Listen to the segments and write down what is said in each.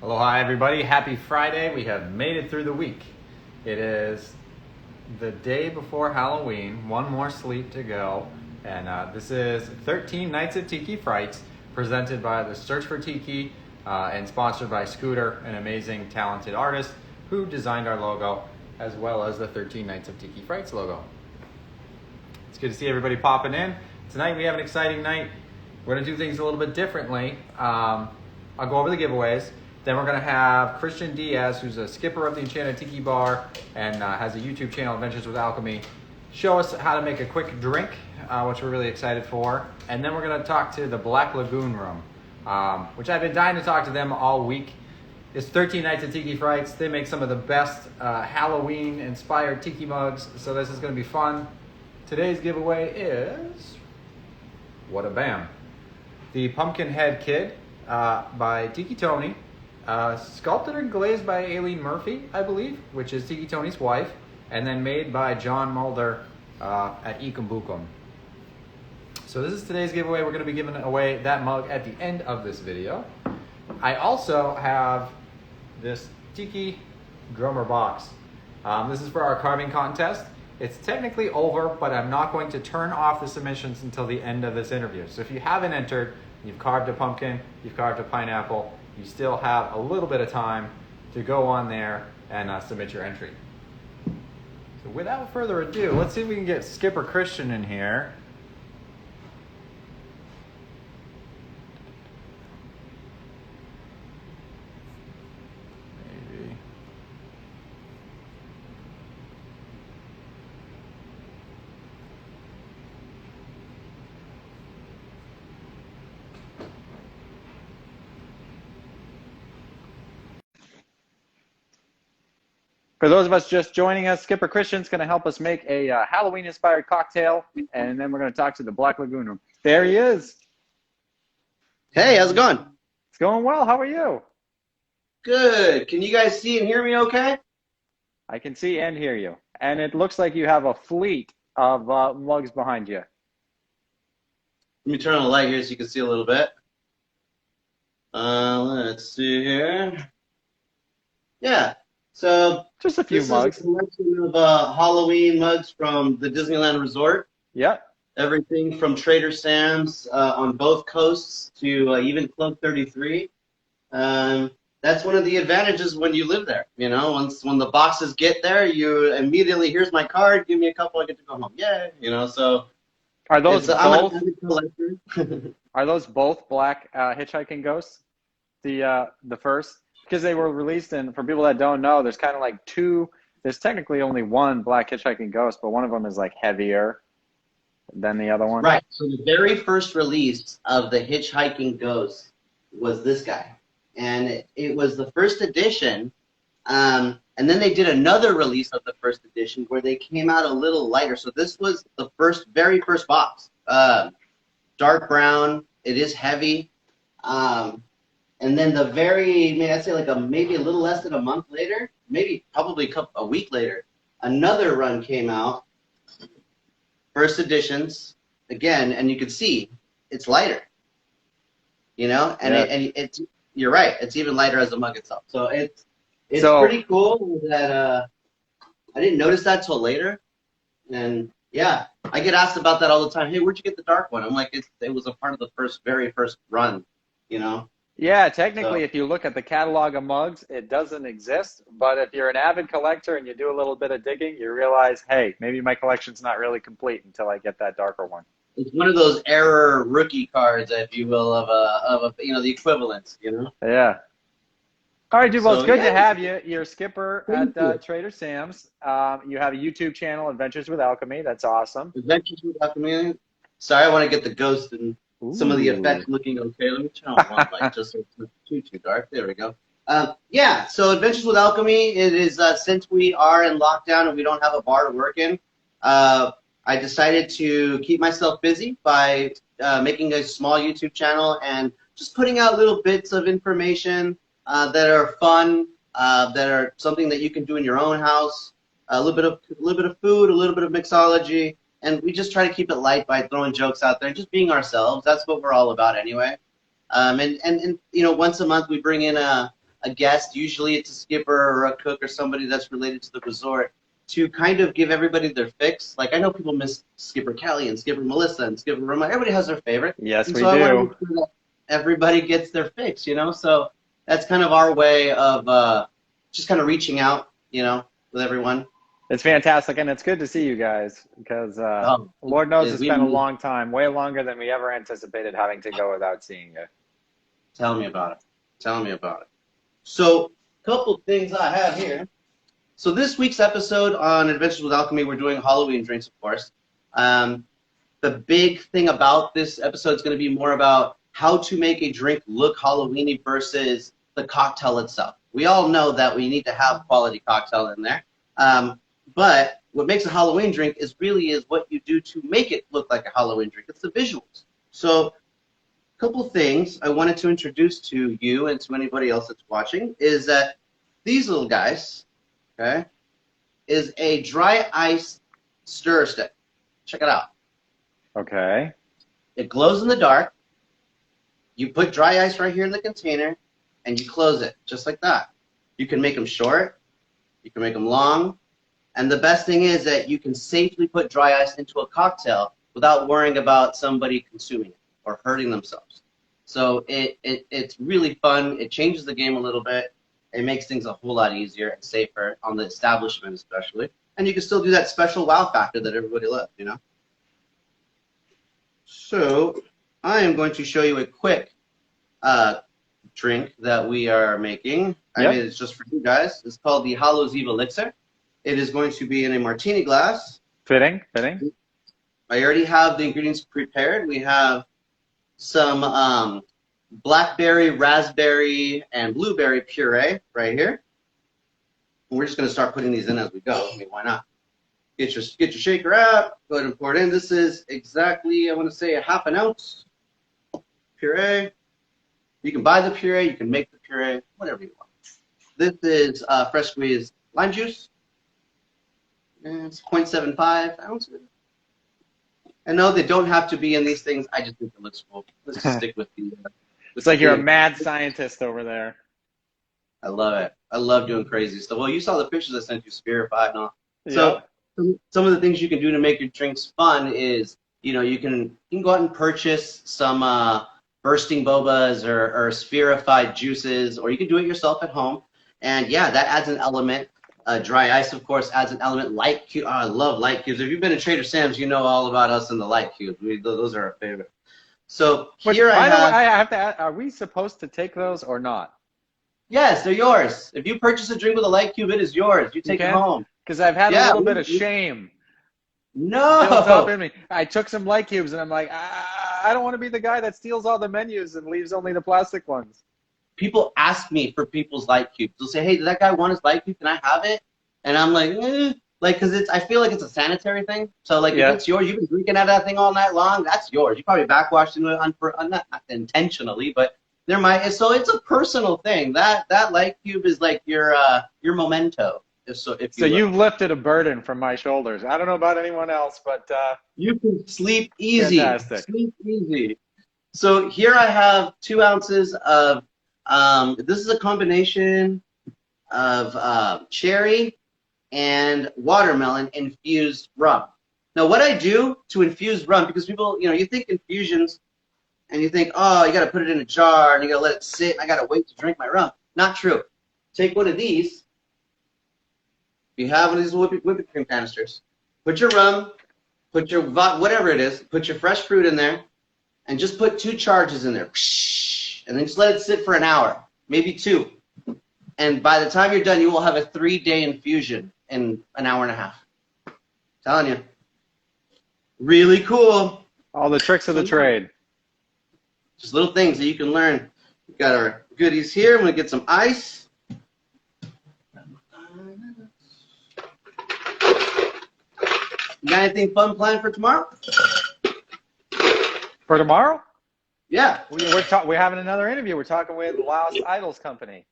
Aloha everybody, happy Friday. We have made it through the week. It is the day before Halloween, one more sleep to go. And this is 13 Nights of Tiki Frights, presented by the Search for Tiki and sponsored by Scooter, an amazing, talented artist who designed our logo, as well as the 13 Nights of Tiki Frights logo. It's good to see everybody popping in. Tonight we have an exciting night. We're gonna do things a little bit differently. I'll go over the giveaways. Then we're going to have Christian Diaz, who's a skipper of the Enchanted Tiki Bar and has a YouTube channel, Adventures with Alchemy, show us how to make a quick drink, which we're really excited for. And then we're going to talk to the Black Lagoon Room, which I've been dying to talk to them all week. It's 13 Nights of Tiki Frights. They make some of the best Halloween-inspired tiki mugs, so this is going to be fun. Today's giveaway is, what a bam, the Pumpkin Head Kid by Tiki Tony. Sculpted and glazed by Aileen Murphy, I believe, which is Tiki Tony's wife, and then made by John Mulder at Ekumbukum. So this is today's giveaway. We're going to be giving away that mug at the end of this video. I also have this Tiki drummer box. This is for our carving contest. It's technically over, but I'm not going to turn off the submissions until the end of this interview. So if you haven't entered, you've carved a pumpkin, you've carved a pineapple, you still have a little bit of time to go on there and submit your entry. So without further ado, let's see if we can get Skipper Christian in here. Maybe. For those of us just joining us, Skipper Christian's going to help us make a Halloween-inspired cocktail, and then we're going to talk to the Black Lagoon Room. There he is. Hey, how's it going? It's going well. How are you? Good. Can you guys see and hear me okay? I can see and hear you. And it looks like you have a fleet of mugs behind you. Let me turn on the light here so you can see a little bit. Let's see here. Yeah. So just a few mugs. This is a collection of Halloween mugs from the Disneyland Resort. Yep. Everything from Trader Sam's on both coasts to even Club 33. That's one of the advantages when you live there. You know, when the boxes get there, you immediately, here's my card, give me a couple, I get to go home. Yay! You know, so are those both? I'm an avid collector. Are those both black hitchhiking ghosts? The first. Because they were released, and for people that don't know, there's kind of like two, there's technically only one black hitchhiking ghost, but one of them is like heavier than the other one. Right, so the very first release of the hitchhiking ghost was this guy. And it was the first edition, and then they did another release of the first edition where they came out a little lighter. So this was the very first box. Dark brown, it is heavy. And then I'd say like maybe a little less than a month later, maybe probably a week later, another run came out, first editions, again, and you can see it's lighter, you know, and, it's, you're right, it's even lighter as the mug itself. So it's pretty cool that I didn't notice that till later. And yeah, I get asked about that all the time. Hey, where'd you get the dark one? I'm like, it was a part of the very first run, you know. Yeah, technically, if you look at the catalog of mugs, it doesn't exist. But if you're an avid collector and you do a little bit of digging, you realize, hey, maybe my collection's not really complete until I get that darker one. It's one of those error rookie cards, if you will, of you know, the equivalent, you know? Yeah. All right, dude, well, it's good to have you. You're a skipper at Trader Sam's. You have a YouTube channel, Adventures with Alchemy. That's awesome. Adventures with Alchemy. Sorry, I want to get the ghost and some of the effects looking okay. Let me turn on one light just so it's not too dark. There we go. Yeah, so Adventures with Alchemy, it is since we are in lockdown and we don't have a bar to work in, I decided to keep myself busy by making a small YouTube channel and just putting out little bits of information that are fun, that are something that you can do in your own house, a little bit of food, a little bit of mixology, and we just try to keep it light by throwing jokes out there and just being ourselves. That's what we're all about anyway. And you know, once a month we bring in a a guest, usually it's a skipper or a cook or somebody that's related to the resort, to kind of give everybody their fix. Like I know people miss Skipper Kelly and Skipper Melissa and Skipper Roma. Everybody has their favorite. Yes, and we so I want to do. make sure that everybody gets their fix, you know? So that's kind of our way of just kind of reaching out, you know, with everyone. It's fantastic, and it's good to see you guys because Lord knows it's been a long time, way longer than we ever anticipated having to go without seeing you. Tell me about it. Tell me about it. So, a couple things I have here. So this week's episode on Adventures with Alchemy, we're doing Halloween drinks, of course. The big thing about this episode is going to be more about how to make a drink look Halloweeny versus the cocktail itself. We all know that we need to have quality cocktail in there. But what makes a Halloween drink is what you do to make it look like a Halloween drink. It's the visuals. So a couple things I wanted to introduce to you and to anybody else that's watching is that these little guys, okay, is a dry ice stir stick. Check it out. Okay. It glows in the dark. You put dry ice right here in the container, and you close it, just like that. You can make them short. You can make them long. And the best thing is that you can safely put dry ice into a cocktail without worrying about somebody consuming it or hurting themselves. So it's really fun. It changes the game a little bit. It makes things a whole lot easier and safer on the establishment especially. And you can still do that special wow factor that everybody loves, you know? So I am going to show you a quick drink that we are making. I made it just for you guys. It's called the Hallows Eve Elixir. It is going to be in a martini glass. Fitting. I already have the ingredients prepared. We have some blackberry, raspberry, and blueberry puree right here. And we're just going to start putting these in as we go. I mean, why not? Get your shaker out. Go ahead and pour it in. This is exactly, I want to say, a half an ounce puree. You can buy the puree. You can make the puree, whatever you want. This is fresh squeezed lime juice. And it's 0.75 ounces. And no, they don't have to be in these things. I just think it looks cool. Let's just stick with the. It's like you're a mad scientist over there. I love it. I love doing crazy stuff. Well, you saw the pictures I sent you, Spirified and all. Yeah. So some of the things you can do to make your drinks fun is, you know, you can go out and purchase some bursting bobas or spherified juices, or you can do it yourself at home. And yeah, that adds an element. Dry ice, of course, adds an element. Light cube. Oh, I love light cubes. If you've been to Trader Sam's, you know all about us and the light cubes. Those are our favorite. So here I have to ask, are we supposed to take those or not? Yes, they're yours. If you purchase a drink with a light cube, it is yours. You take it home. Because I've had a little bit of shame. No. Built up in me. I took some light cubes, and I'm like, I don't want to be the guy that steals all the menus and leaves only the plastic ones. People ask me for people's light cubes. They'll say, hey, did that guy want his light cube? Can I have it? And I'm like, like, because I feel like it's a sanitary thing. So, like, if it's yours, you've been drinking out of that thing all night long, that's yours. You probably backwashed it not intentionally, but there might. So it's a personal thing. That light cube is like your memento. So you've lifted a burden from my shoulders. I don't know about anyone else, but you can sleep easy. Fantastic. Sleep easy. So here I have 2 ounces of. This is a combination of cherry and watermelon infused rum. Now, what I do to infuse rum, because people, you know, you think infusions, and you think, oh, you got to put it in a jar, and you got to let it sit, and I got to wait to drink my rum. Not true. Take one of these. You have one of these whipping cream canisters. Put your rum, put your whatever it is, put your fresh fruit in there, and just put 2 charges in there. And then just let it sit for an hour, maybe 2. And by the time you're done, you will have a 3-day infusion in an hour and a half. I'm telling you. Really cool. All the tricks of the trade. Just little things that you can learn. We've got our goodies here. I'm going to get some ice. You got anything fun planned for tomorrow? For tomorrow? Yeah. We're having another interview. We're talking with Lost Idols Company.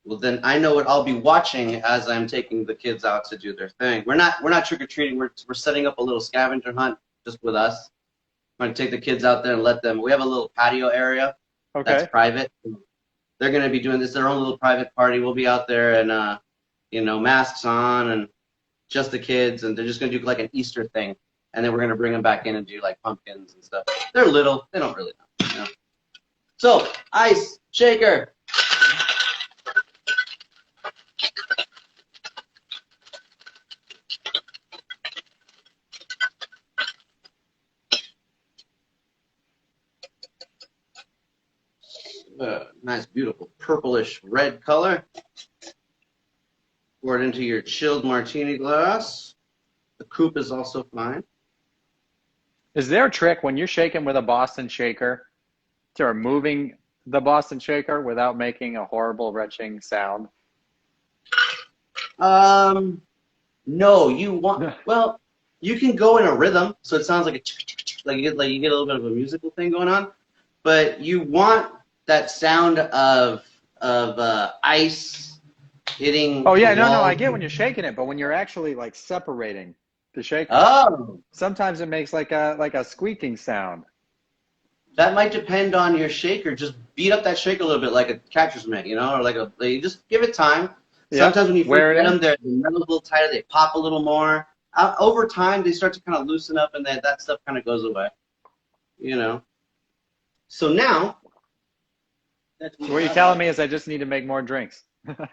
Well, then I know what I'll be watching as I'm taking the kids out to do their thing. We're not trick-or-treating. We're setting up a little scavenger hunt just with us. I'm going to take the kids out there and let them. We have a little patio area that's private. they're going to be doing this, their own little private party. We'll be out there and, you know, masks on and just the kids, and they're just going to do like an Easter thing. And then we're going to bring them back in and do like pumpkins and stuff. They're little. They don't really know. You know? So, ice, shaker. Nice, beautiful purplish red color. Pour it into your chilled martini glass. The coupe is also fine. Is there a trick when you're shaking with a Boston shaker to removing the Boston shaker without making a horrible retching sound? No, you want, well, you can go in a rhythm, so it sounds like like you get a little bit of a musical thing going on, but you want that sound of ice hitting. Oh yeah, no, I get when you're shaking it, but when you're actually like separating the shaker, sometimes it makes like a squeaking sound. That might depend on your shaker. Just beat up that shaker a little bit, like a catcher's mitt, you know, or like you just give it time. Yep. Sometimes when you first get them, the metal's a little tighter, they pop a little more. Over time, they start to kind of loosen up, and that stuff kind of goes away, you know. So now, so what you're telling me is I just need to make more drinks.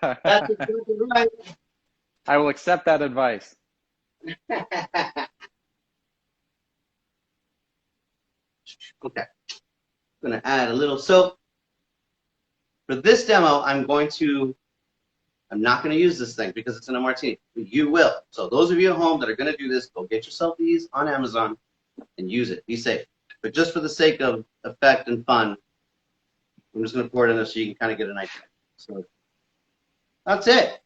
That's exactly right. I will accept that advice. Okay. I'm going to add a little. So for this demo, I'm not going to use this thing because it's in a martini. But you will. So those of you at home that are going to do this, go get yourself these on Amazon and use it. Be safe. But just for the sake of effect and fun, I'm just going to pour it in there so you can kind of get an idea. So that's it.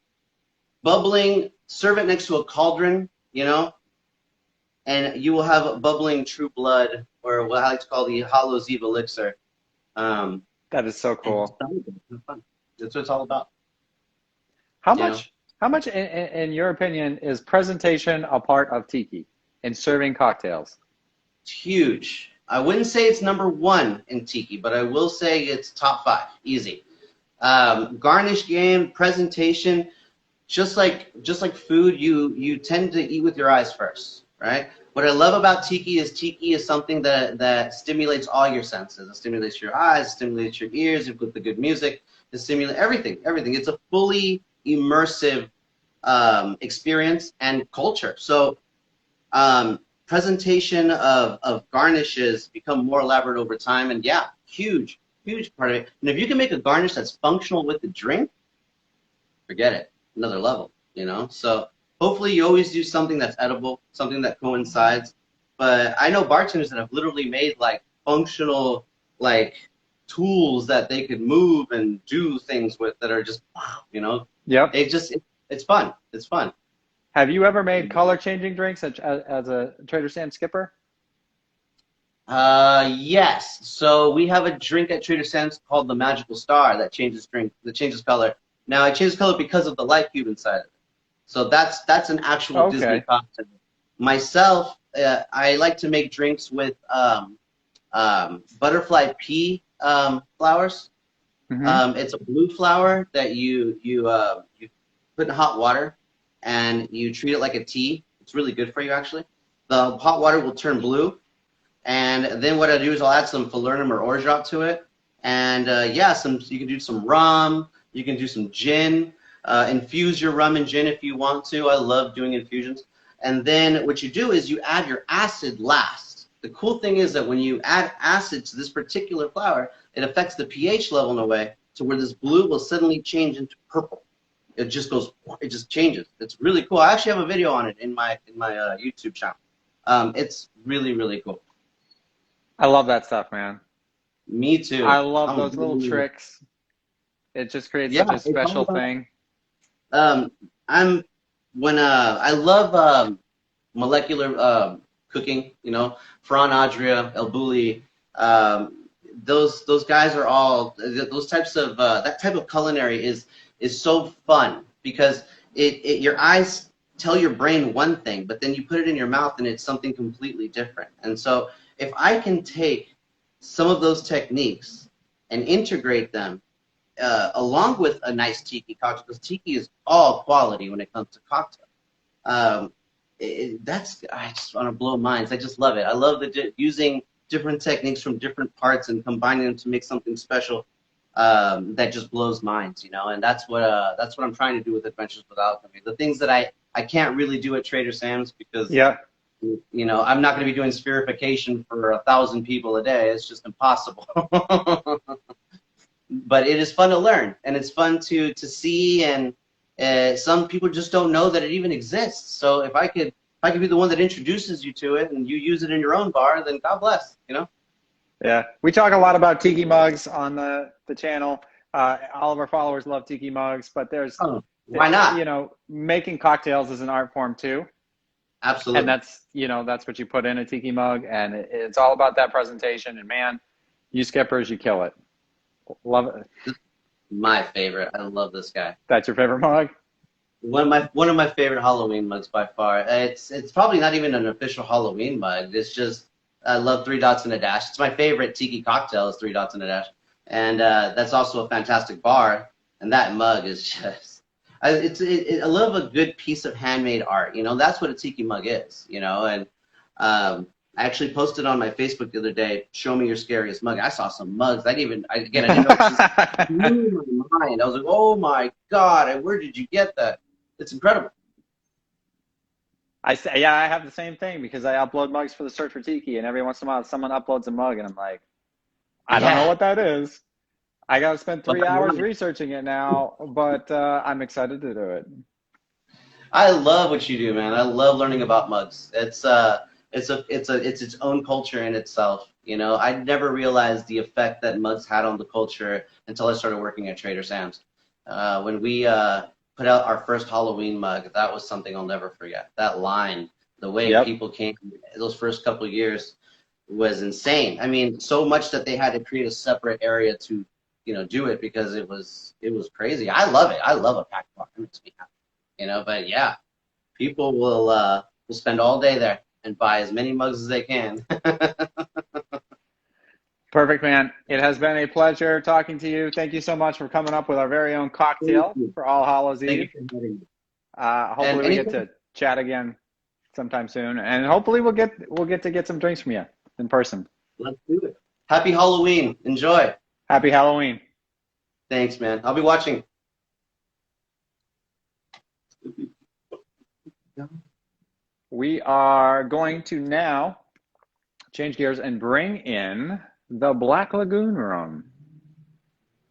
Bubbling, serve it next to a cauldron, you know, and you will have bubbling true blood, or what I like to call the Hallows Eve Elixir. That is so cool. That's what it's all about. How much, in your opinion, is presentation a part of tiki in serving cocktails? It's huge. I wouldn't say it's number one in tiki, but I will say it's top 5, easy. Garnish game, presentation, just like food, you tend to eat with your eyes first, right? What I love about tiki is something that stimulates all your senses. It stimulates your eyes, it stimulates your ears, you put the good music, it stimulates everything. It's a fully immersive experience and culture. So presentation of garnishes become more elaborate over time, and yeah, huge part of it. And if you can make a garnish that's functional with the drink, forget it, another level, you know? So hopefully you always do something that's edible, something that coincides. But I know bartenders that have literally made like functional like tools that they could move and do things with that are just, you know? Yep. It's fun. It's fun. Have you ever made color changing drinks as a Trader Sam's skipper? Yes. So we have a drink at Trader Sam's called the Magical Star that changes color. Now it changes color because of the light cube inside of it. So that's an actual Disney cocktail. Myself, I like to make drinks with butterfly pea flowers. Mm-hmm. It's a blue flower that you put in hot water and you treat it like a tea. It's really good for you, actually. The hot water will turn blue, and then what I do is I'll add some falernum or orgeat to it, and you can do some rum, you can do some gin, infuse your rum and gin if you want to. I love doing infusions. And then what you do is you add your acid last. The cool thing is that when you add acid to this particular flower, it affects the pH level in a way to where this blue will suddenly change into purple. It just changes. It's really cool. I actually have a video on it in my YouTube channel. It's really, really cool. I love that stuff, man. Me too. I love those little tricks. It just creates such a special thing. I love molecular cooking. You know, Ferran Adria, El Bulli. Those guys are all those types of that type of culinary is so fun because your eyes tell your brain one thing, but then you put it in your mouth and it's something completely different. And so if I can take some of those techniques and integrate them along with a nice tiki cocktail, because tiki is all quality when it comes to cocktail. I just want to blow minds. I just love it. I love using different techniques from different parts and combining them to make something special that just blows minds, you know. And that's what I'm trying to do with Adventures with Alchemy. The things that I can't really do at Trader Sam's because you know, I'm not going to be doing spherification for 1,000 people a day. It's just impossible. But it is fun to learn, and it's fun to see, and some people just don't know that it even exists. So if I could be the one that introduces you to it and you use it in your own bar, then God bless, you know? Yeah, we talk a lot about tiki mugs on the channel. All of our followers love tiki mugs, but there's why not? You know, making cocktails is an art form too. Absolutely. And that's, you know, that's what you put in a tiki mug, and it's all about that presentation. And man, you skippers, you kill it. Love it. My favorite. I love this guy. That's your favorite mug? One of my favorite Halloween mugs by far. It's probably not even an official Halloween mug. It's just I love 3 dots and a dash. It's my favorite tiki cocktail is 3 dots and a dash, and that's also a fantastic bar. And that mug is just I love a good piece of handmade art. You know, that's what a tiki mug is. You know, and I actually posted on my Facebook the other day, show me your scariest mug. I saw some mugs. I didn't know. It blew my mind. I was like, oh my God, where did you get that? It's incredible. I have the same thing because I upload mugs for the Search for Tiki, and every once in a while someone uploads a mug, and I'm like, I don't know what that is. I got to spend 3 hours researching it now, but I'm excited to do it. I love what you do, man. I love learning about mugs. It's its own culture in itself. You know, I never realized the effect that mugs had on the culture until I started working at Trader Sam's. When we put out our first Halloween mug, that was something I'll never forget. That line, the way people came those first couple of years was insane. I mean, so much that they had to create a separate area to, you know, do it because it was crazy. I love it. I love a packed bar. It makes me happy. You know, but yeah, people will spend all day there and buy as many mugs as they can. Perfect, man. It has been a pleasure talking to you. Thank you so much for coming up with our very own cocktail for All Hallows Eve. Hopefully we get to chat again sometime soon, and hopefully we'll get to get some drinks from you in person. Let's do it. Happy Halloween. Enjoy. Happy Halloween. Thanks, man. I'll be watching. We are going to now change gears and bring in the Black Lagoon Room,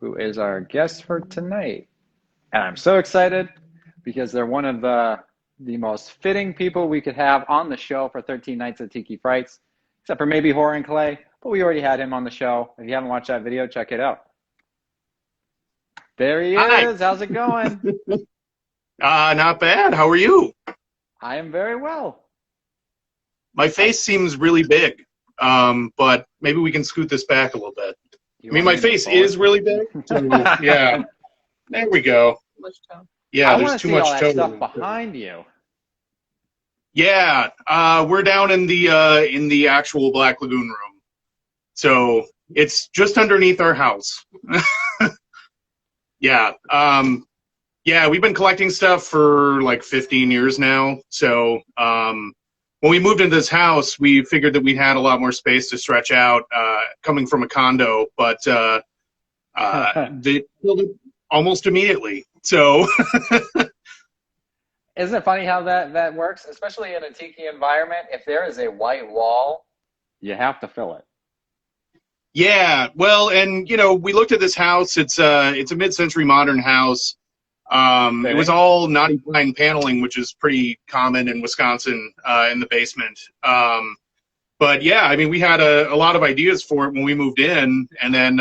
who is our guest for tonight. And I'm so excited because they're one of the most fitting people we could have on the show for 13 Nights of Tiki Frights, except for maybe Horror and Clay, but we already had him on the show. If you haven't watched that video, check it out. There he is. How's it going? Not bad. How are you? I am very well. My face seems really big, but maybe we can scoot this back a little bit. I mean, my face is really big. So, yeah. There we go. Yeah, there's too much toe. Stuff behind you. Yeah, we're down in the actual Black Lagoon Room, so it's just underneath our house. Yeah. Yeah, we've been collecting stuff for like 15 years now. So when we moved into this house, we figured that we had a lot more space to stretch out, coming from a condo, but they filled it almost immediately. So isn't it funny how that works, especially in a tiki environment? If there is a white wall, you have to fill it. Yeah, well, and you know, we looked at this house. It's a mid-century modern house. It was all knotty pine paneling, which is pretty common in Wisconsin, in the basement. But yeah, I mean, we had a lot of ideas for it when we moved in, and then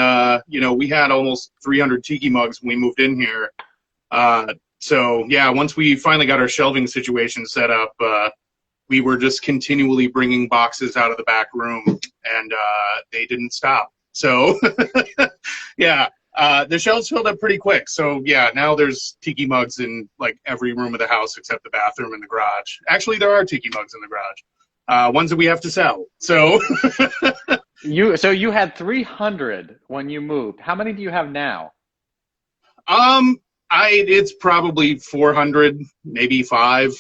you know, we had almost 300 tiki mugs when we moved in here. So yeah, once we finally got our shelving situation set up, we were just continually bringing boxes out of the back room, and they didn't stop. So yeah. The shelves filled up pretty quick, so yeah, now there's tiki mugs in like every room of the house except the bathroom and the garage. Actually, there are tiki mugs in the garage, ones that we have to sell. So you had 300 when you moved. How many do you have now? It's probably 400, maybe 5.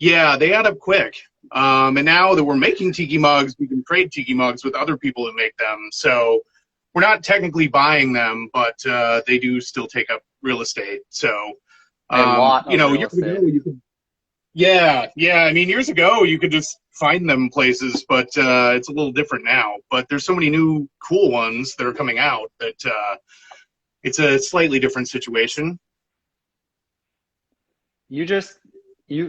Yeah, they add up quick. And now that we're making tiki mugs, we can trade tiki mugs with other people that make them. So we're not technically buying them, but they do still take up real estate. So, A lot of real years estate. ago you could. Yeah. I mean, years ago you could just find them places, but it's a little different now. But there's so many new cool ones that are coming out that it's a slightly different situation. You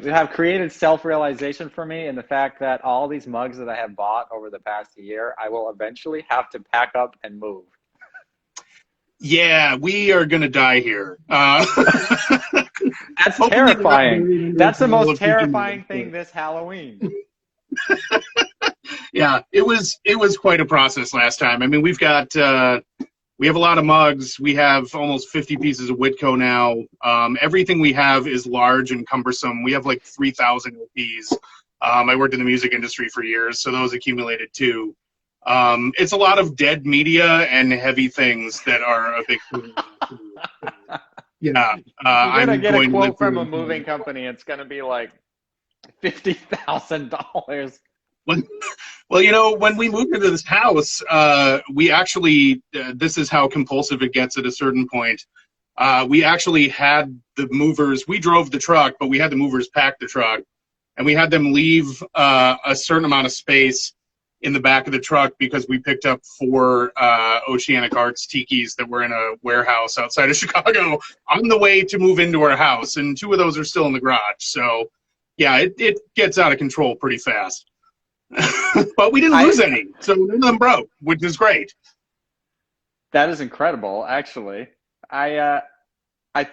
have created self-realization for me in the fact that all these mugs that I have bought over the past year, I will eventually have to pack up and move. Yeah, we are going to die here. That's terrifying. That's the most terrifying thing this Halloween. Yeah, it was quite a process last time. I mean, we have a lot of mugs. We have almost 50 pieces of Whitco now. Everything we have is large and cumbersome. We have like 3,000 LPs. I worked in the music industry for years, so those accumulated too. It's a lot of dead media and heavy things that are a big thing. Yeah. You're going to get a quote from a moving company. It's going to be like $50,000. Well, when we moved into this house, we actually, this is how compulsive it gets at a certain point. We actually had the movers, we drove the truck, but we had the movers pack the truck, and we had them leave a certain amount of space in the back of the truck because we picked up 4 Oceanic Arts tikis that were in a warehouse outside of Chicago on the way to move into our house, and 2 of those are still in the garage. So, yeah, it gets out of control pretty fast. But we didn't lose any, so none of them broke, which is great. That is incredible, actually. I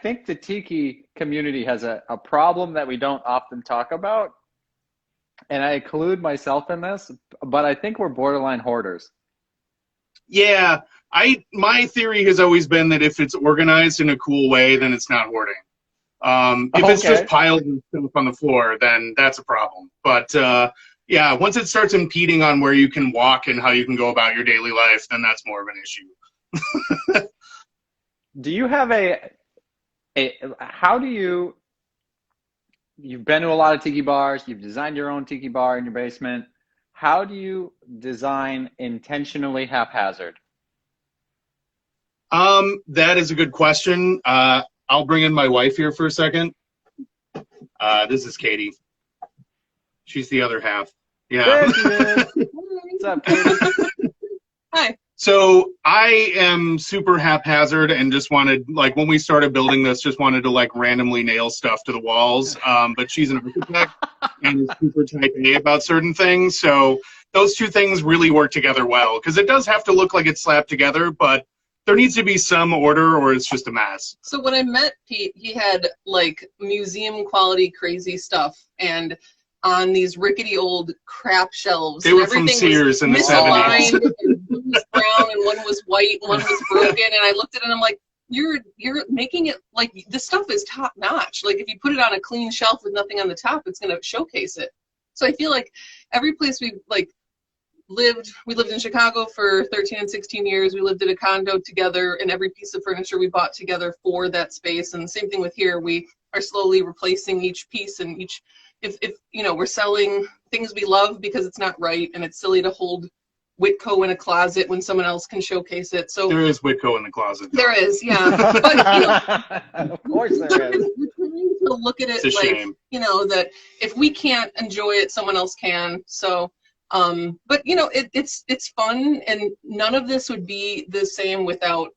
think the tiki community has a problem that we don't often talk about, and I include myself in this, but I think we're borderline hoarders. Yeah, my theory has always been that if it's organized in a cool way, then it's not hoarding. If it's just piled and stuff on the floor, then that's a problem. But yeah, once it starts impeding on where you can walk and how you can go about your daily life, then that's more of an issue. Do you have you've been to a lot of tiki bars, you've designed your own tiki bar in your basement. How do you design intentionally haphazard? That is a good question. I'll bring in my wife here for a second. This is Katie. She's the other half. Yeah. There she is. What's up, Katie? Hi. So I am super haphazard and just wanted, like, when we started building this, just wanted to like randomly nail stuff to the walls. But she's an architect and is super type A about certain things. So those 2 things really work together well, because it does have to look like it's slapped together, but there needs to be some order or it's just a mess. So when I met Pete, he had like museum quality crazy stuff, and on these rickety old crap shelves. They were from Sears in the 70s. And one was brown and one was white and one was broken. And I looked at it and I'm like, you're making it like this stuff is top notch. Like if you put it on a clean shelf with nothing on the top, it's going to showcase it. So I feel like every place we lived in Chicago for 13 and 16 years. We lived in a condo together, and every piece of furniture we bought together for that space. And the same thing with here. We are slowly replacing each piece, and if we're selling things we love because it's not right and it's silly to hold Whitco in a closet when someone else can showcase it. So there is Whitco in the closet. There is, yeah. But of course there is. We're trying to look at it like shame. That if we can't enjoy it, someone else can. So but it's fun, and none of this would be the same without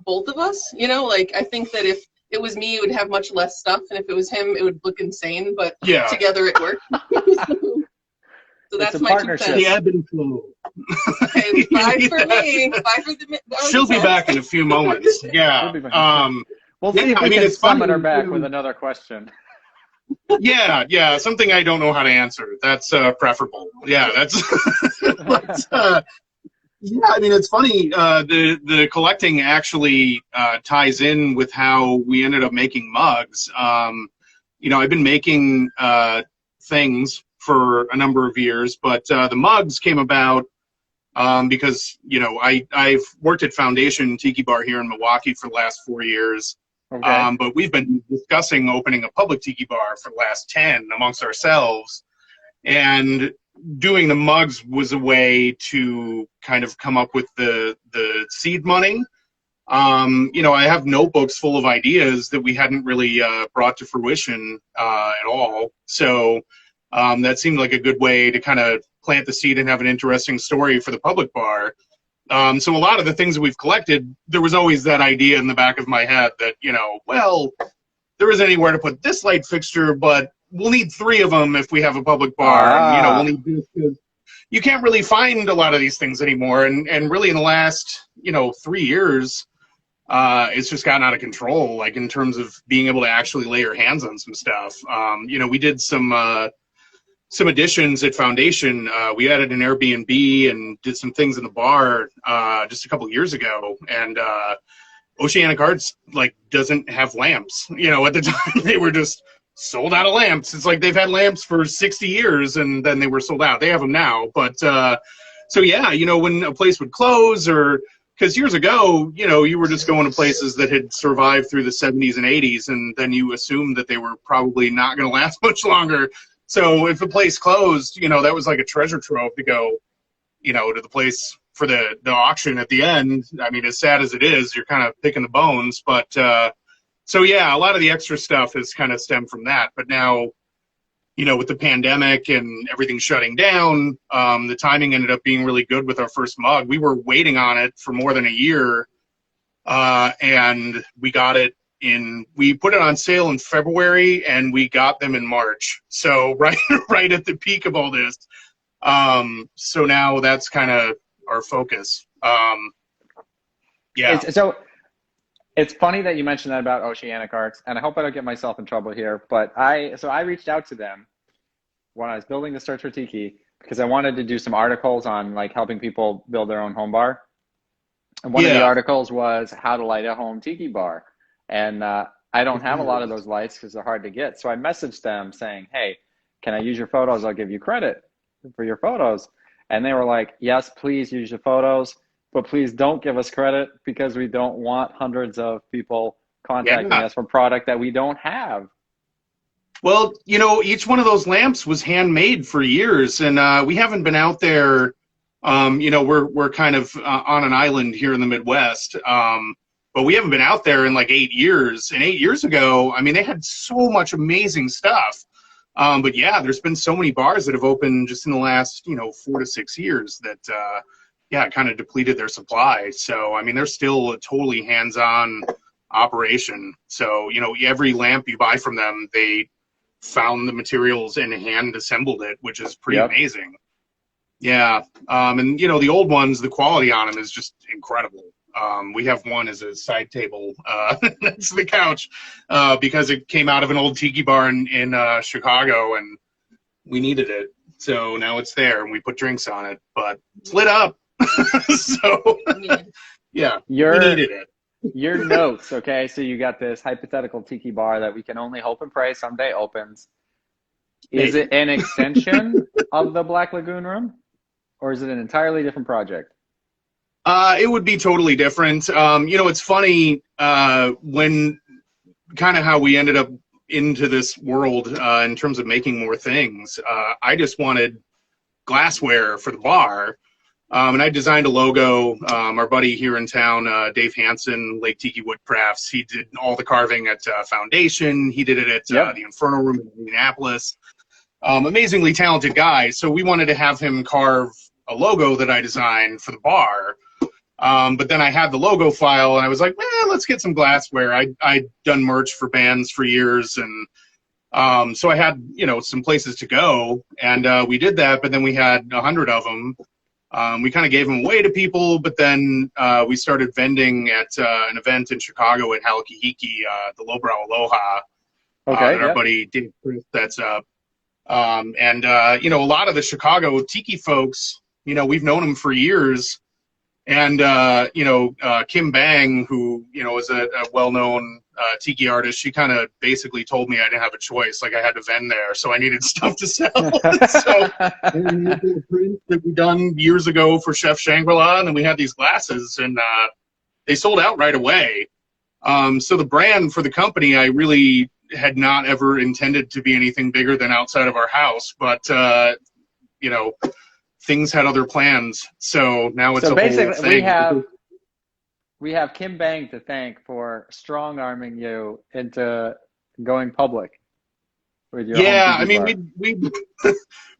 both of us. I think that if it was me, it would have much less stuff, and if it was him, it would look insane, but yeah, together it worked. So that's my partnership. The ebb and flow. Okay, bye for me. Bye for the. She'll be back in a few moments. Yeah. We'll see if we can summon her back with another question. Yeah, something I don't know how to answer. That's preferable. Yeah, that's. Yeah, I mean, it's funny. The collecting actually ties in with how we ended up making mugs. I've been making things for a number of years, but the mugs came about because, you know, I've worked at Foundation Tiki Bar here in Milwaukee for the last 4 years. Okay. But we've been discussing opening a public tiki bar for the last 10 amongst ourselves. And doing the mugs was a way to kind of come up with the seed money. You know, I have notebooks full of ideas that we hadn't really brought to fruition at all. So that seemed like a good way to kind of plant the seed and have an interesting story for the public bar. So a lot of the things that we've collected, there was always that idea in the back of my head that, you know, well, there isn't anywhere to put this light fixture, but we'll need 3 of them if we have a public bar. And, you know, we'll need this. 'Cause you can't really find a lot of these things anymore. And really in the last, you know, 3 years, it's just gotten out of control, like in terms of being able to actually lay your hands on some stuff. You know, we did some additions at Foundation. We added an Airbnb and did some things in the bar just a couple years ago. And Oceanic Arts like doesn't have lamps. You know, at the time they were just sold out of lamps. It's like they've had lamps for 60 years and then they were sold out. They have them now. But so yeah, you know, when a place would close or because years ago, you know, you were just going to places that had survived through the 70s and 80s, and then you assumed that they were probably not going to last much longer. So if a place closed, you know, that was like a treasure trove to go, you know, to the place for the auction at the end. I mean, as sad as it is, you're kind of picking the bones. But so, yeah, a lot of the extra stuff has kind of stemmed from that. But now, you know, with the pandemic and everything shutting down, the timing ended up being really good with our first mug. We were waiting on it for more than a year, and we got it we put it on sale in February, and we got them in March. So right at the peak of all this. So now that's kind of our focus. Yeah. So it's funny that you mentioned that about Oceanic Arts, and I hope I don't get myself in trouble here, but I reached out to them when I was building the Search for Tiki because I wanted to do some articles on like helping people build their own home bar. And one of the articles was how to light a home tiki bar. And I don't have a lot of those lights because they're hard to get. So I messaged them saying, hey, can I use your photos? I'll give you credit for your photos. And they were like, yes, please use your photos, but please don't give us credit because we don't want hundreds of people contacting us for product that we don't have. Well, you know, each one of those lamps was handmade for years, and we haven't been out there. You know, we're kind of on an island here in the Midwest, but we haven't been out there in like 8 years. And 8 years ago, I mean, they had so much amazing stuff. But yeah, there's been so many bars that have opened just in the last, you know, 4 to 6 years that, yeah, kind of depleted their supply. So, I mean, they're still a totally hands-on operation. So, you know, every lamp you buy from them, they found the materials and hand assembled it, which is pretty amazing. Yeah. And, you know, the old ones, the quality on them is just incredible. We have one as a side table next to the couch because it came out of an old tiki bar in Chicago and we needed it. So now it's there and we put drinks on it, but it's lit up. So yeah, we needed it. Your notes, okay? So you got this hypothetical tiki bar that we can only hope and pray someday opens. Is it an extension of the Black Lagoon Room? Or is it an entirely different project? It would be totally different. You know, it's funny when kind of how we ended up into this world in terms of making more things. I just wanted glassware for the bar. And I designed a logo. Our buddy here in town, Dave Hansen, Lake Tiki Woodcrafts, he did all the carving at Foundation. He did it at the Inferno Room in Indianapolis. Amazingly talented guy. So we wanted to have him carve a logo that I designed for the bar. But then I had the logo file and I was like, let's get some glassware. I'd done merch for bands for years. And so I had, you know, some places to go and we did that, but then we had 100 of them. We kind of gave them away to people, but then we started vending at an event in Chicago at Halakihiki, the Lowbrow Aloha. That our buddy Dave Chris sets up. And you know, a lot of the Chicago tiki folks, you know, we've known them for years. And, Kim Bang, who, is a well-known tiki artist, she kind of basically told me I didn't have a choice. Like, I had to vend there, so I needed stuff to sell. So the print that we done years ago for Chef Shangri-La, and then we had these glasses, and they sold out right away. So the brand for the company, I really had not ever intended to be anything bigger than outside of our house, but, things had other plans. So now it's a whole thing. We have Kim Bang to thank for strong-arming you into going public with your I mean,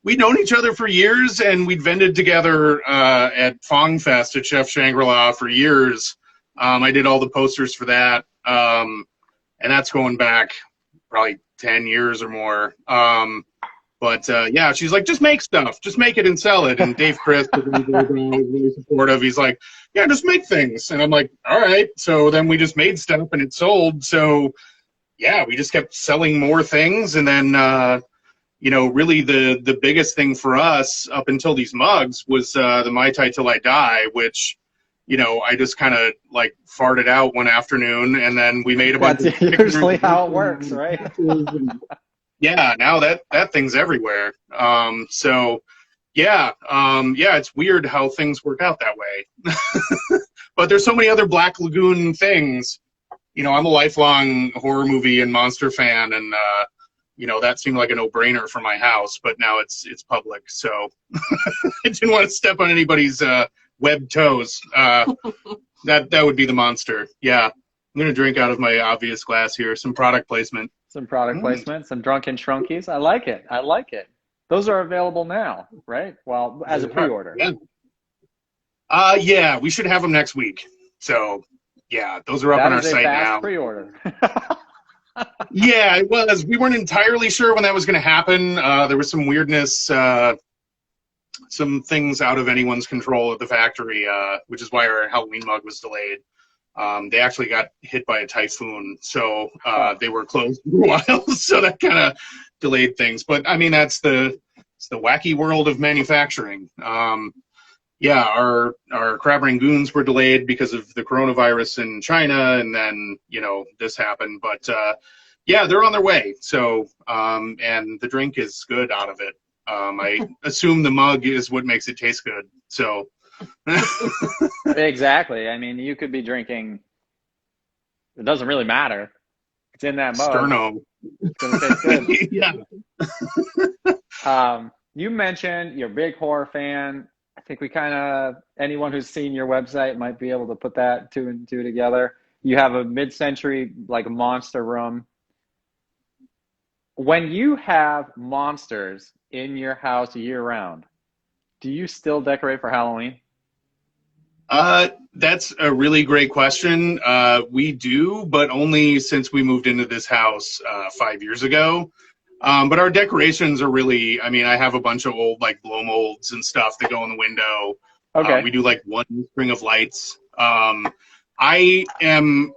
we'd known each other for years, and we'd vended together at Fong Fest at Chef Shangri-La for years. I did all the posters for that, and that's going back probably 10 years or more. But she's like, just make stuff, just make it and sell it. And Dave Chris was really supportive. He's like, yeah, just make things. And I'm like, all right. So then we just made stuff and it sold. So yeah, we just kept selling more things. And then, really the biggest thing for us up until these mugs was the Mai Tai Till I Die, which, I just kind of like farted out one afternoon, and then we made a bunch of usually how it works, right? Yeah, now that thing's everywhere. It's weird how things work out that way. But there's so many other Black Lagoon things. I'm a lifelong horror movie and monster fan, and that seemed like a no-brainer for my house. But now it's public, so I didn't want to step on anybody's webbed toes. That would be the monster. Yeah, I'm gonna drink out of my obvious glass here. Some product placement. Some drunken shrunkies. I like it. Those are available now, right? Well, as a pre-order. Yeah. We should have them next week. So, yeah, those are up on our site now. Pre-order. Yeah, it was. We weren't entirely sure when that was going to happen. There was some weirdness, some things out of anyone's control at the factory, which is why our Halloween mug was delayed. They actually got hit by a typhoon, so they were closed for a while, so that kind of delayed things. But I mean, it's the wacky world of manufacturing. Our crab rangoons were delayed because of the coronavirus in China, and then this happened. But they're on their way. So and the drink is good out of it. I assume the mug is what makes it taste good. So. Exactly. I mean, you could be drinking. It doesn't really matter. It's in that mug. Sterno. It's gonna taste good. Yeah. You mentioned you're a big horror fan. I think anyone who's seen your website might be able to put that two and two together. You have a mid-century like monster room. When you have monsters in your house year-round, do you still decorate for Halloween? That's a really great question. We do, but only since we moved into this house 5 years ago. But our decorations are really, I mean, I have a bunch of old like blow molds and stuff that go in the window. Okay. We do like one string of lights. I am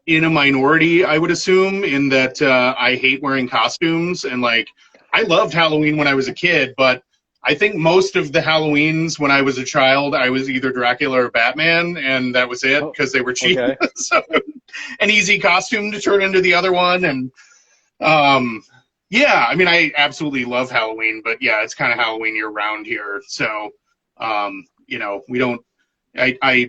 in a minority, I would assume, in that I hate wearing costumes. And like, I loved Halloween when I was a kid, but I think most of the Halloweens when I was a child, I was either Dracula or Batman, and that was it because they were cheap. Okay. So an easy costume to turn into the other one. And I mean, I absolutely love Halloween, but yeah, it's kind of Halloween year round here. So, we don't,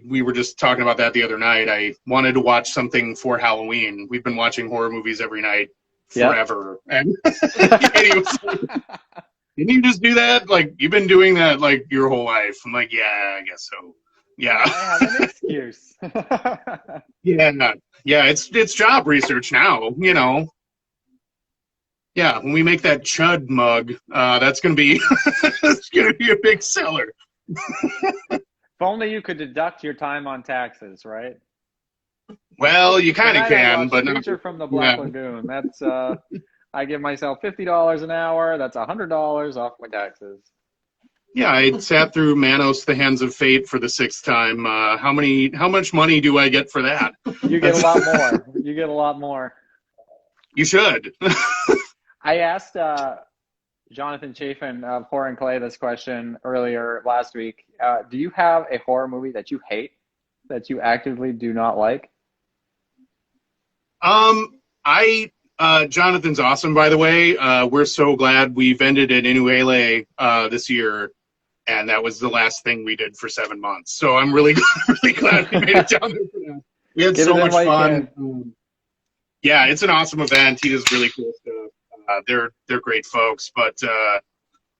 we were just talking about that the other night. I wanted to watch something for Halloween. We've been watching horror movies every night forever. Yep. And didn't you just do that? Like, you've been doing that, like, your whole life. I'm like, yeah, I guess so. Yeah. I have an excuse. Yeah, it's job research now, Yeah, when we make that Chud mug, that's going to be it's going to be a big seller. If only you could deduct your time on taxes, right? Well, you kind of can, but Creature from the Black Lagoon. That's I give myself $50 an hour. That's $100 off my taxes. Yeah, I sat through Manos: The Hands of Fate for the 6th time. How much money do I get for that? You get a lot more. You get a lot more. You should. I asked Jonathan Chafin of Horror and Clay this question earlier last week. Do you have a horror movie that you hate, that you actively do not like? Jonathan's awesome, by the way. We're so glad we've ended at Inuele this year, and that was the last thing we did for 7 months. So I'm really, really glad we made it down there for that. We had so much fun. Yeah, it's an awesome event. He does really cool stuff. They're great folks, but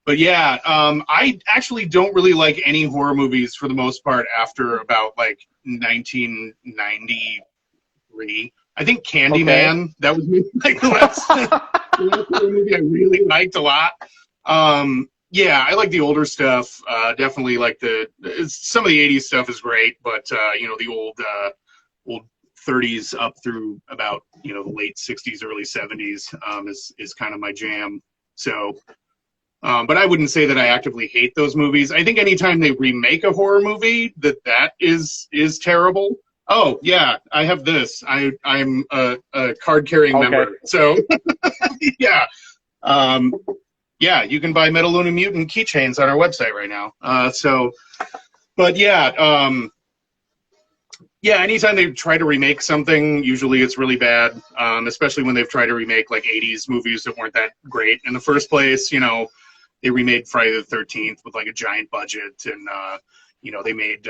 yeah, I actually don't really like any horror movies for the most part after about like 1993. I think Candyman, that was maybe like the last horror movie I really liked a lot. Yeah, I like the older stuff. Definitely like some of the 80s stuff is great, but the old 30s up through about the late 60s, early 70s is kind of my jam. So, but I wouldn't say that I actively hate those movies. I think anytime they remake a horror movie, that is terrible. Oh yeah, I have this. I'm a card-carrying member. So yeah, yeah, you can buy Metaluna Mutant keychains on our website right now. But yeah, yeah. Anytime they try to remake something, usually it's really bad. Especially when they've tried to remake like '80s movies that weren't that great in the first place. They remade Friday the 13th with like a giant budget, and they made.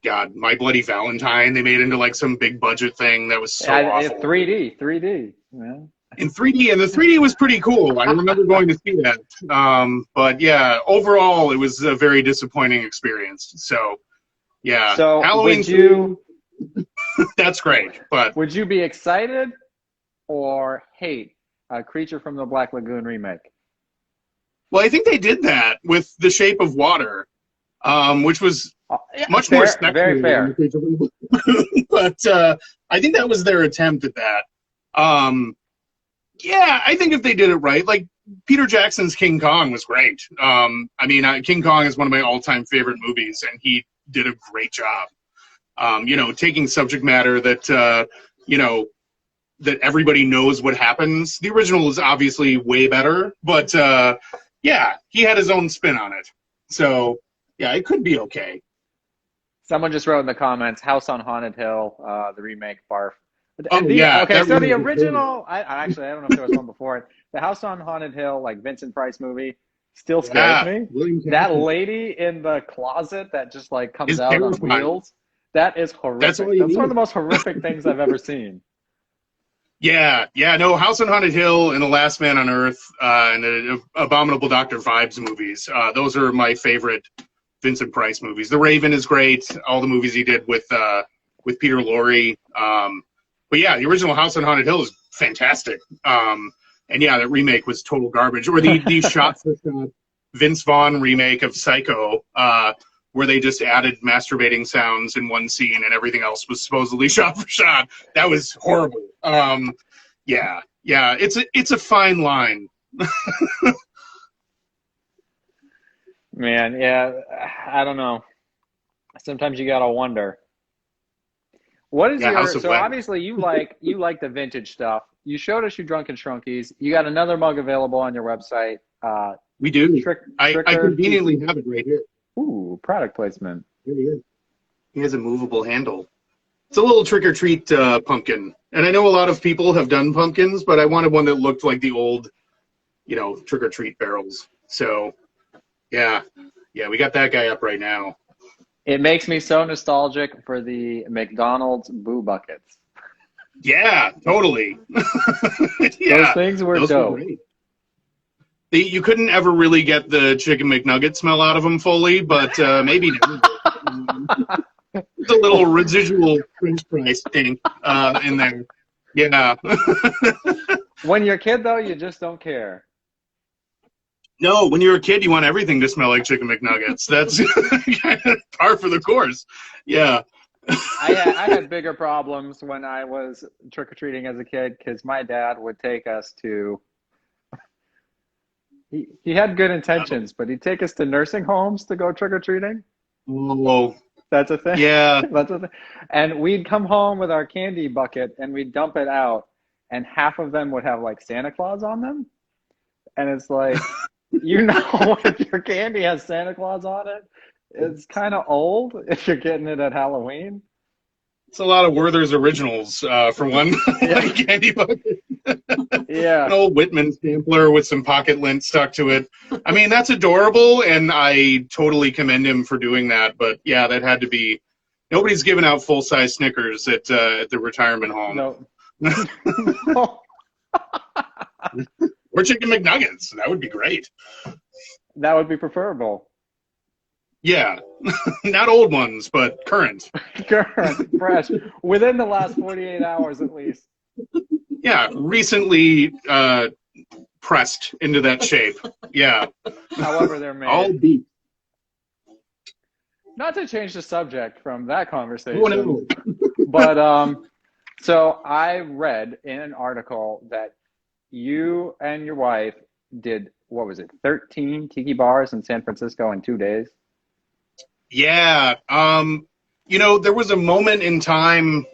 God, My Bloody Valentine, they made into like some big budget thing that was so awful. 3D. Yeah. In 3D, and the 3D was pretty cool. I remember going to see that. But yeah, overall, it was a very disappointing experience. So, yeah. So Halloween, that's great. But would you be excited or hate a Creature from the Black Lagoon remake? Well, I think they did that with The Shape of Water, which was much more spectacular. Very fair. But I think that was their attempt at that. Yeah, I think if they did it right, like Peter Jackson's King Kong was great. King Kong is one of my all-time favorite movies, and he did a great job. Taking subject matter that that everybody knows what happens. The original is obviously way better, but yeah, he had his own spin on it. So yeah, it could be okay. Someone just wrote in the comments, House on Haunted Hill, the remake, barf. Yeah. Okay, so the original, I don't know if there was one before it. The House on Haunted Hill, like Vincent Price movie, still scares me. That lady in the closet that just like comes out on wheels, that is horrific. That's one of the most horrific things I've ever seen. Yeah, no, House on Haunted Hill and The Last Man on Earth and the Abominable Dr. Vibes movies. Those are my favorite Vincent Price movies. The Raven is great. All the movies he did with Peter Lorre. But yeah, the original House on Haunted Hill is fantastic. And yeah, that remake was total garbage. Or the shot-for-shot Vince Vaughn remake of Psycho, where they just added masturbating sounds in one scene and everything else was supposedly shot for shot. That was horrible. Yeah, it's a fine line. Man, yeah, I don't know. Sometimes you gotta wonder. What is so obviously you like the vintage stuff. You showed us your Drunken Shrunkies. You got another mug available on your website. We do. I conveniently have it right here. Ooh, product placement. Here he is. He has a movable handle. It's a little trick-or-treat pumpkin. And I know a lot of people have done pumpkins, but I wanted one that looked like the old, trick-or-treat barrels. So, yeah, we got that guy up right now. It makes me so nostalgic for the McDonald's Boo Buckets. Yeah, totally. Those things were dope. You couldn't ever really get the chicken McNugget smell out of them fully, but maybe now. It's a little residual French fry stink in there. Yeah. When you're a kid, though, you just don't care. No, when you're a kid, you want everything to smell like chicken McNuggets. That's kind of par for the course. Yeah. I had bigger problems when I was trick-or-treating as a kid because my dad would take us to... He had good intentions, but he'd take us to nursing homes to go trick-or-treating. Oh. That's a thing? Yeah. That's a thing. And we'd come home with our candy bucket and we'd dump it out, and half of them would have like Santa Claus on them. and it's like, if your candy has Santa Claus on it, it's kind of old if you're getting it at Halloween. It's a lot of Werther's Originals for one like candy bucket. Yeah. An old Whitman sampler with some pocket lint stuck to it. I mean, that's adorable, and I totally commend him for doing that. But yeah, that had to be. Nobody's giving out full-size Snickers at the retirement home. No. Or chicken McNuggets. That would be great. That would be preferable. Yeah, not old ones, but current. Current, fresh, within the last 48 hours at least. Yeah, recently pressed into that shape. Yeah. However they're made. All beef. Not to change the subject from that conversation, Oh, no. but so I read in an article that you and your wife did, what was it, 13 tiki bars in San Francisco in 2 days? Yeah. There was a moment in time,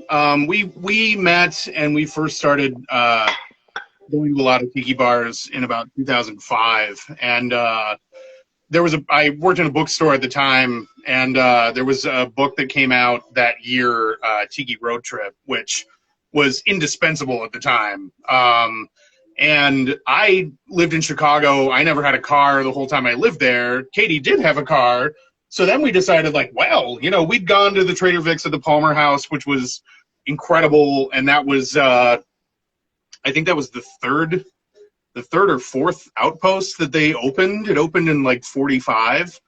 we met and we first started going to a lot of tiki bars in about 2005. And I worked in a bookstore at the time, and there was a book that came out that year, Tiki Road Trip, which was indispensable at the time. And I lived in Chicago. I never had a car the whole time I lived there. Katie did have a car. So then we decided, we'd gone to the Trader Vic's at the Palmer House, which was incredible. And that was, I think that was the third or fourth outpost that they opened. It opened in 45.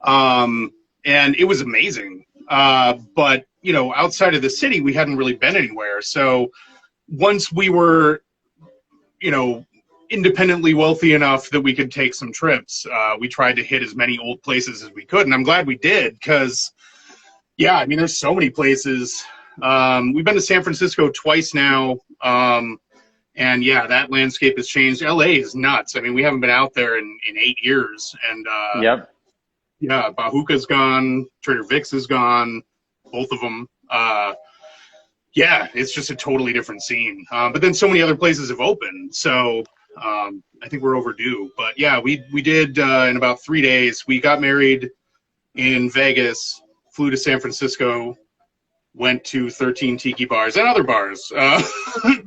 And it was amazing. But, outside of the city, we hadn't really been anywhere. So once we were, independently wealthy enough that we could take some trips, we tried to hit as many old places as we could. And I'm glad we did, because, there's so many places. We've been to San Francisco twice now. And that landscape has changed. LA is nuts. I mean, we haven't been out there in 8 years. And Yep. Yeah, Bahuka's gone. Trader Vic's is gone. Both of them. It's just a totally different scene. But then so many other places have opened. So I think we're overdue. But we did in about 3 days. We got married in Vegas, flew to San Francisco, went to 13 tiki bars and other bars.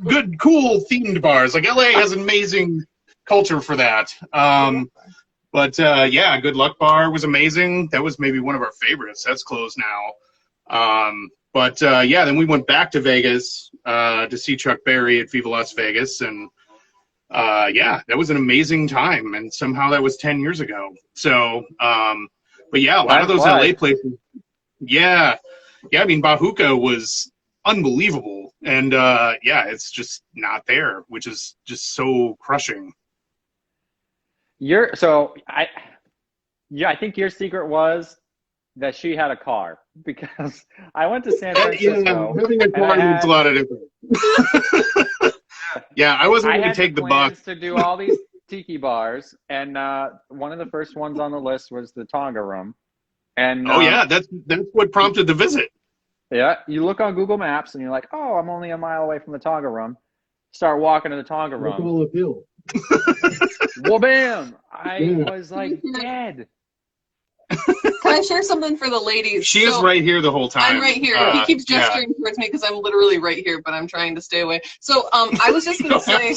Good, cool, themed bars. Like LA has an amazing culture for that. Good Luck Bar was amazing. That was maybe one of our favorites. That's closed now. Then we went back to Vegas to see Chuck Berry at Viva Las Vegas. And that was an amazing time. And somehow that was 10 years ago. So, a lot of those LA places. Yeah. I mean, Bahuka was unbelievable. And, it's just not there, which is just so crushing. I think your secret was that she had a car, because I went to San Francisco. Having a car means a lot of different. I wasn't going to take the bus to do all these tiki bars, and one of the first ones on the list was the Tonga Room. And that's what prompted the visit. Yeah, you look on Google Maps and you're like, oh, I'm only a mile away from the Tonga Room. Start walking to the Tonga Room. Well, bam! I was like dead. Can I share something for the ladies? She is right here the whole time. I'm right here. He keeps gesturing towards me because I'm literally right here, but I'm trying to stay away. So I was just going to say,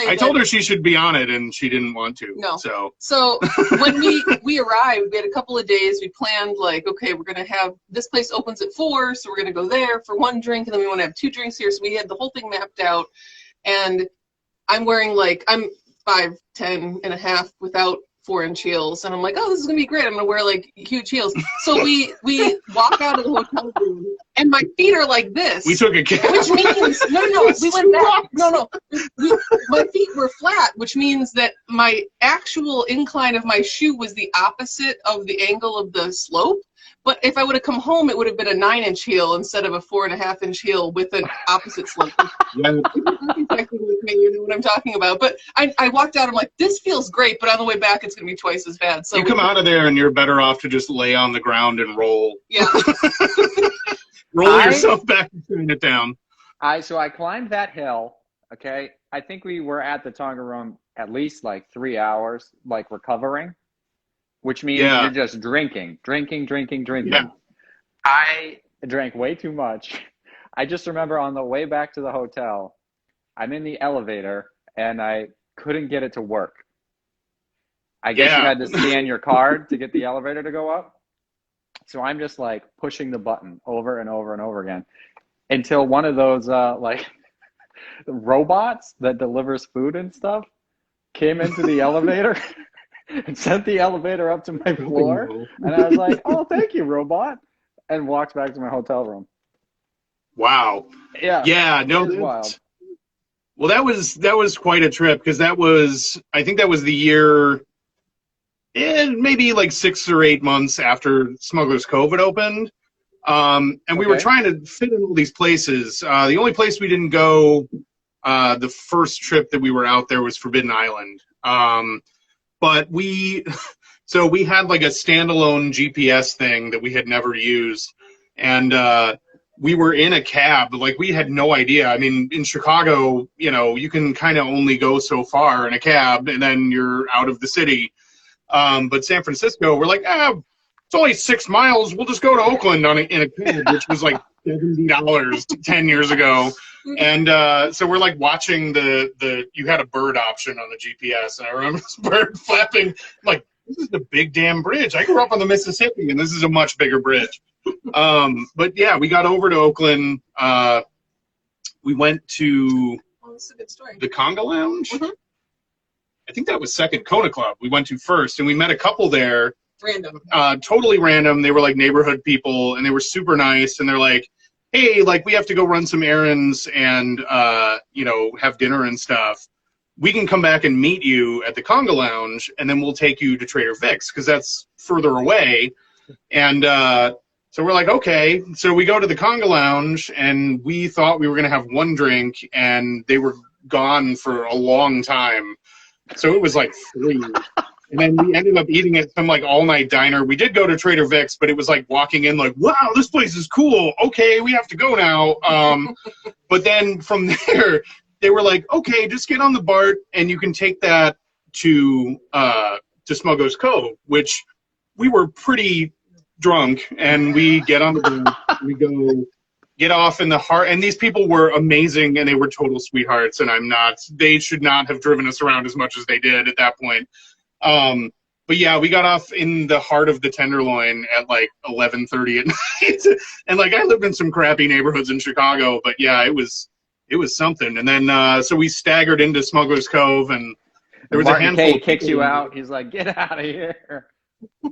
I told her she should be on it, and she didn't want to. No. So when we arrived, we had a couple of days. We planned okay, we're going to have, this place opens at 4, so we're going to go there for 1 drink, and then we want to have 2 drinks here. So we had the whole thing mapped out, and I'm wearing I'm 5'10" and a half without 4-inch heels, and I'm like, oh, this is gonna be great. I'm gonna wear huge heels. So we walk out of the hotel room, and my feet are like this. We took a cab. Which means no, we went back. No, my feet were flat, which means that my actual incline of my shoe was the opposite of the angle of the slope. But if I would have come home, it would have been a 9-inch heel instead of a 4.5-inch heel with an opposite slope. Yeah. Exactly with me, you know what I'm talking about. But I walked out, I'm like, this feels great, but on the way back, it's going to be twice as bad. So you come out of there, and you're better off to just lay on the ground and roll. Yeah. Roll yourself back and turn it down. So I climbed that hill, okay? I think we were at the Tonga Room at least like 3 hours, like recovering, which means Yeah. you're just drinking. Yeah. I drank way too much. I just remember on the way back to the hotel, I'm in the elevator and I couldn't get it to work. I guess you Yeah. had to scan your card to get the elevator to go up. So I'm just like pushing the button over and over and over again until one of those like robots that delivers food and stuff came into the elevator and sent the elevator up to my floor. And I was like, oh, thank you, robot. And walked back to my hotel room. Wow. Yeah. Yeah. No, It was wild. Well, that was quite a trip because I think that was the year, maybe like 6 or 8 months after Smuggler's Cove had opened. And we were trying to fit in all these places. The only place we didn't go the first trip that we were out there was Forbidden Island. But we had like a standalone GPS thing that we had never used. And we were in a cab. Like, we had no idea. I mean, in Chicago, you can kind of only go so far in a cab and then you're out of the city. But San Francisco, we're like, it's only 6 miles. We'll just go to Oakland in a cab, which was like $70 10 years ago. And so we're like watching you had a bird option on the GPS. And I remember this bird flapping. I'm like, this is a big damn bridge. I grew up on the Mississippi and this is a much bigger bridge. But yeah, we got over to Oakland. We went to That's a good story. the Conga Lounge. Mhm. I think that was second. Kona Club we went to first, and we met a couple there. Random. Totally random. They were like neighborhood people, and they were super nice. And they're like, hey, like, we have to go run some errands and have dinner and stuff. We can come back and meet you at the Conga Lounge, and then we'll take you to Trader Vic's because that's further away. And so we're like, okay. So we go to the Conga Lounge, and we thought we were going to have one drink, and they were gone for a long time. So it was like 3. And then we ended up eating at some like all-night diner. We did go to Trader Vic's, but it was like walking in like, wow, this place is cool. Okay, we have to go now. But then from there, they were like, okay, just get on the BART, and you can take that to Smuggler's Cove, which we were pretty drunk, and we get on the BART, we go get off in the heart, and these people were amazing, and they were total sweethearts, and they should not have driven us around as much as they did at that point. But yeah, we got off in the heart of the Tenderloin at like 11:30 at night, and like, I lived in some crappy neighborhoods in Chicago, but yeah, it was something. And then so we staggered into Smuggler's Cove, and there was Martin a handful K of kicks people. you out. He's like, get out of here.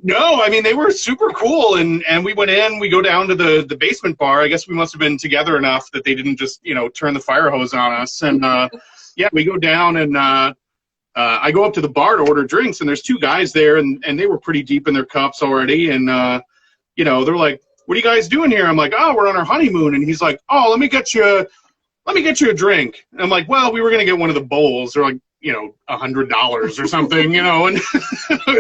No, I mean, they were super cool, and we went in. We go down to the basement bar. I guess we must have been together enough that they didn't just turn the fire hose on us. And yeah, we go down, and I go up to the bar to order drinks, and there's 2 guys there, and they were pretty deep in their cups already. And they're like, "What are you guys doing here?" I'm like, "Oh, we're on our honeymoon." And he's like, "Oh, let me get you a drink." And I'm like, "Well, we were gonna get one of the bowls. They're like, $100 or something, And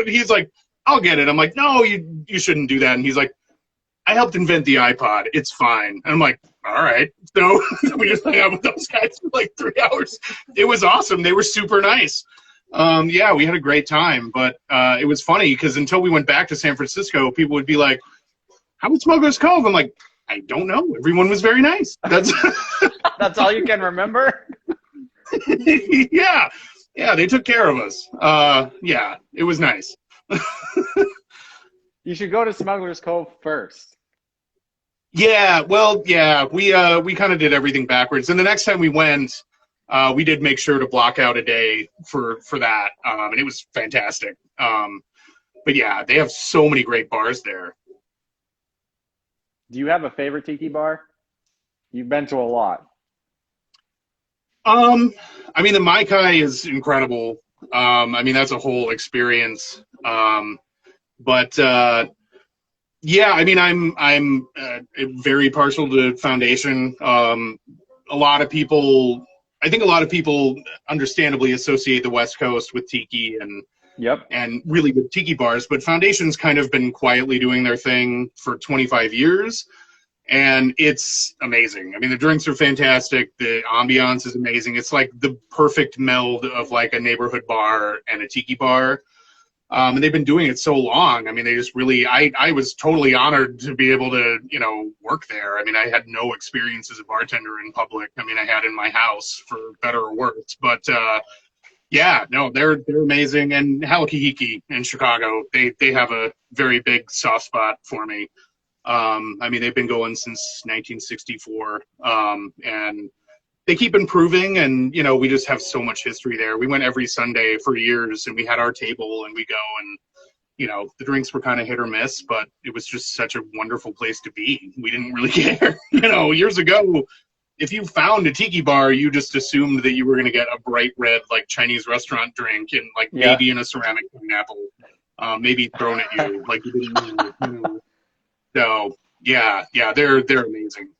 he's like, "I'll get it." I'm like, "No, you shouldn't do that." And he's like, "I helped invent the iPod. It's fine." And I'm like, all right. So we just hung out with those guys for like 3 hours. It was awesome. They were super nice. Yeah, we had a great time. But it was funny because until we went back to San Francisco, people would be like, how was Smuggler's Cove? I'm like, I don't know. Everyone was very nice. That's That's all you can remember? Yeah, they took care of us. Yeah, it was nice. You should go to Smuggler's Cove first. Yeah, well, yeah, we kind of did everything backwards. And the next time we went, we did make sure to block out a day for that, and it was fantastic. But yeah, they have so many great bars there. Do you have a favorite tiki bar? You've been to a lot. I mean, the Mai Kai is incredible. I mean, that's a whole experience. But yeah, I mean, I'm very partial to Foundation. I think a lot of people understandably associate the West Coast with tiki and really good tiki bars, but Foundation's kind of been quietly doing their thing for 25 years. And it's amazing. I mean, the drinks are fantastic. The ambiance is amazing. It's like the perfect meld of like a neighborhood bar and a tiki bar. And they've been doing it so long. I mean, they just really, I was totally honored to be able to, work there. I mean, I had no experience as a bartender in public. I mean, I had in my house for better or worse, but, yeah, no, they're amazing. And Hallows in Chicago, they have a very big soft spot for me. I mean, they've been going since 1964, and they keep improving, and, we just have so much history there. We went every Sunday for years, and we had our table, and we go, and, the drinks were kind of hit or miss, but it was just such a wonderful place to be. We didn't really care. Years ago, if you found a tiki bar, you just assumed that you were going to get a bright red, like, Chinese restaurant drink, and, like, maybe in a ceramic pineapple, maybe thrown at you, like, you didn't know. So yeah, they're amazing.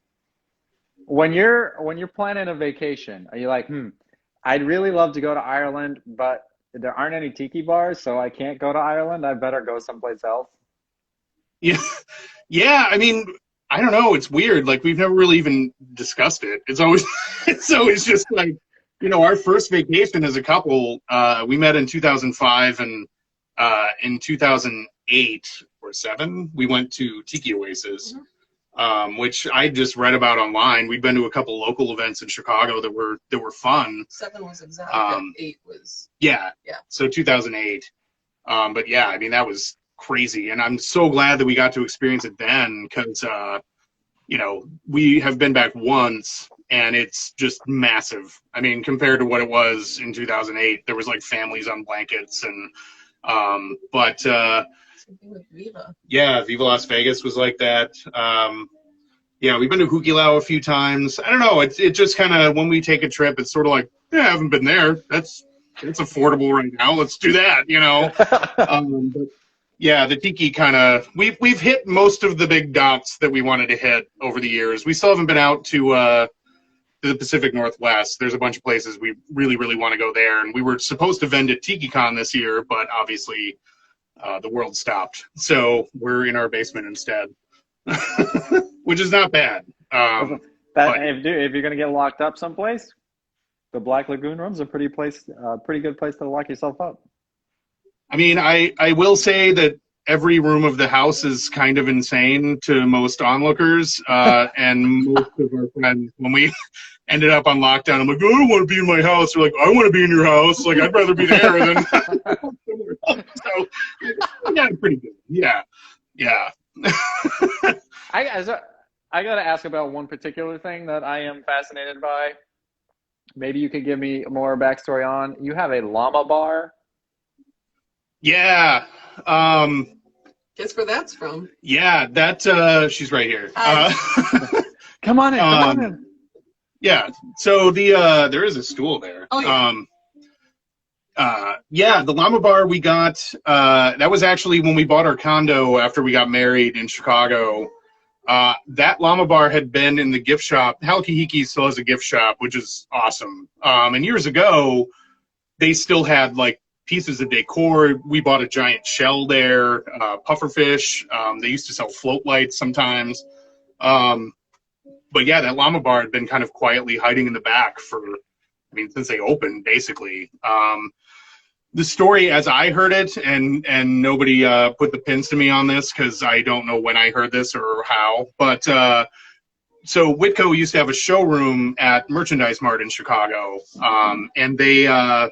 When you're planning a vacation, are you like, I'd really love to go to Ireland, but there aren't any tiki bars, so I can't go to Ireland. I better go someplace else. Yeah. I mean, I don't know. It's weird. Like, we've never really even discussed it. It's always just like, our first vacation as a couple. We met in 2005, and in 2008 or 7, we went to Tiki Oasis. Which I just read about online. We'd been to a couple local events in Chicago that were fun. 7 was exotic. 8 was. Yeah. So 2008. But yeah, I mean, that was crazy, and I'm so glad that we got to experience it then, because we have been back once, and it's just massive. I mean, compared to what it was in 2008, there was like families on blankets, and With Viva. Yeah, Viva Las Vegas was like that. Yeah, we've been to Hukilau a few times. I don't know. It just kind of, when we take a trip, it's sort of like, I haven't been there. It's affordable right now. Let's do that. But yeah, the tiki kind of, we've hit most of the big dots that we wanted to hit over the years. We still haven't been out to the Pacific Northwest. There's a bunch of places we really, really want to go there, and we were supposed to vend at TikiCon this year, but obviously. The world stopped, so we're in our basement instead, which is not bad. If you're gonna get locked up someplace, the Black Lagoon Room's a pretty good place to lock yourself up. I mean, I will say that every room of the house is kind of insane to most onlookers, and most of our friends. When we ended up on lockdown, I'm like, I don't want to be in my house. They're like, I want to be in your house. Like, I'd rather be there than somewhere else. So, yeah, pretty good. Yeah. I got to ask about one particular thing that I am fascinated by. Maybe you could give me more backstory on. You have a llama bar. Yeah. Guess where that's from? Yeah, she's right here. Come on in. Yeah. So there is a stool there. Oh, yeah. Yeah, the llama bar we got, that was actually when we bought our condo after we got married in Chicago. That llama bar had been in the gift shop. Hallows still has a gift shop, which is awesome. And years ago, they still had like pieces of decor. We bought a giant shell there, pufferfish. They used to sell float lights sometimes. But yeah, that llama bar had been kind of quietly hiding in the back since they opened, basically. The story, as I heard it, and nobody put the pins to me on this because I don't know when I heard this or how, but so Whitco used to have a showroom at Merchandise Mart in Chicago, and they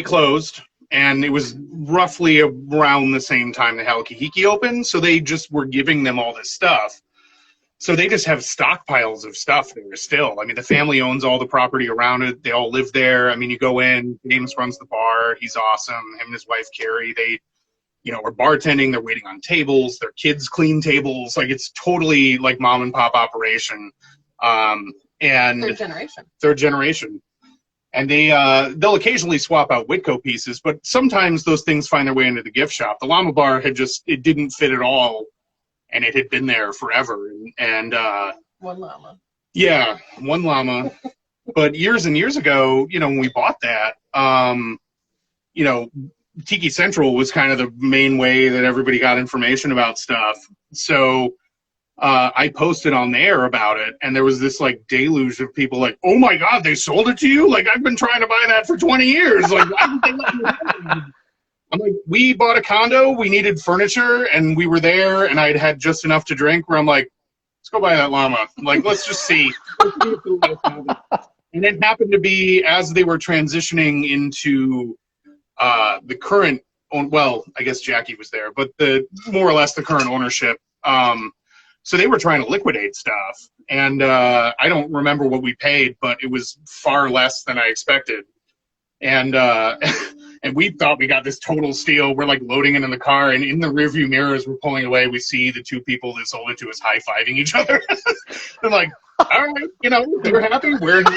closed, and it was roughly around the same time the Hallows opened, so they just were giving them all this stuff. So they just have stockpiles of stuff there still. I mean, the family owns all the property around it. They all live there. I mean, you go in, James runs the bar. He's awesome. Him and his wife, Carrie, they, are bartending. They're waiting on tables. Their kids clean tables. Like, it's totally like mom and pop operation. And Third generation. And they'll occasionally swap out Whitco pieces, but sometimes those things find their way into the gift shop. The llama bar it didn't fit at all. And it had been there forever. And one llama. Yeah, one llama. But years and years ago, when we bought that, Tiki Central was kind of the main way that everybody got information about stuff. So I posted on there about it, and there was this like deluge of people like, "Oh my God, they sold it to you! Like I've been trying to buy that for 20 years. Like why didn't they let me have it?" I'm like, we bought a condo, we needed furniture, and we were there, and I'd had just enough to drink where I'm like, let's go buy that llama. Like, let's just see. And it happened to be as they were transitioning into the current, well, I guess Jackie was there, but more or less the current ownership. So they were trying to liquidate stuff. And I don't remember what we paid, but it was far less than I expected. And and we thought we got this total steal. We're like loading it in the car, and in the rearview mirror as we're pulling away, we see the two people that sold it to us high-fiving each other. I'm like, all right, you know, they're happy, we're happy.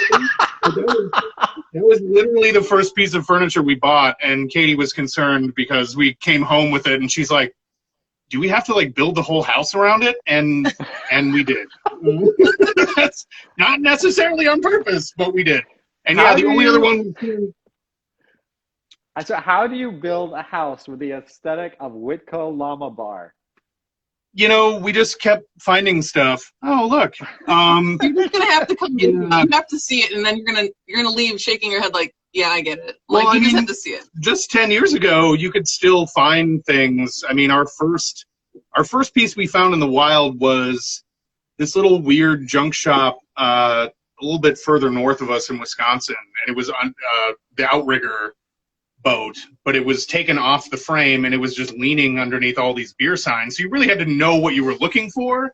That was literally the first piece of furniture we bought, and Katie was concerned because we came home with it, and she's like, do we have to like build the whole house around it? And we did. That's not necessarily on purpose, but we did. And yeah, the only other one. So how do you build a house with the aesthetic of Whitco Llama Bar? You know, we just kept finding stuff. Oh, look. You're just gonna have to come in. You have to see it, and then you're gonna leave shaking your head like, yeah, I get it. Like, well, you just have to see it. Just 10 years ago, you could still find things. I mean, our first piece we found in the wild was this little weird junk shop a little bit further north of us in Wisconsin, and it was on the Outrigger boat, but it was taken off the frame and it was just leaning underneath all these beer signs. So you really had to know what you were looking for.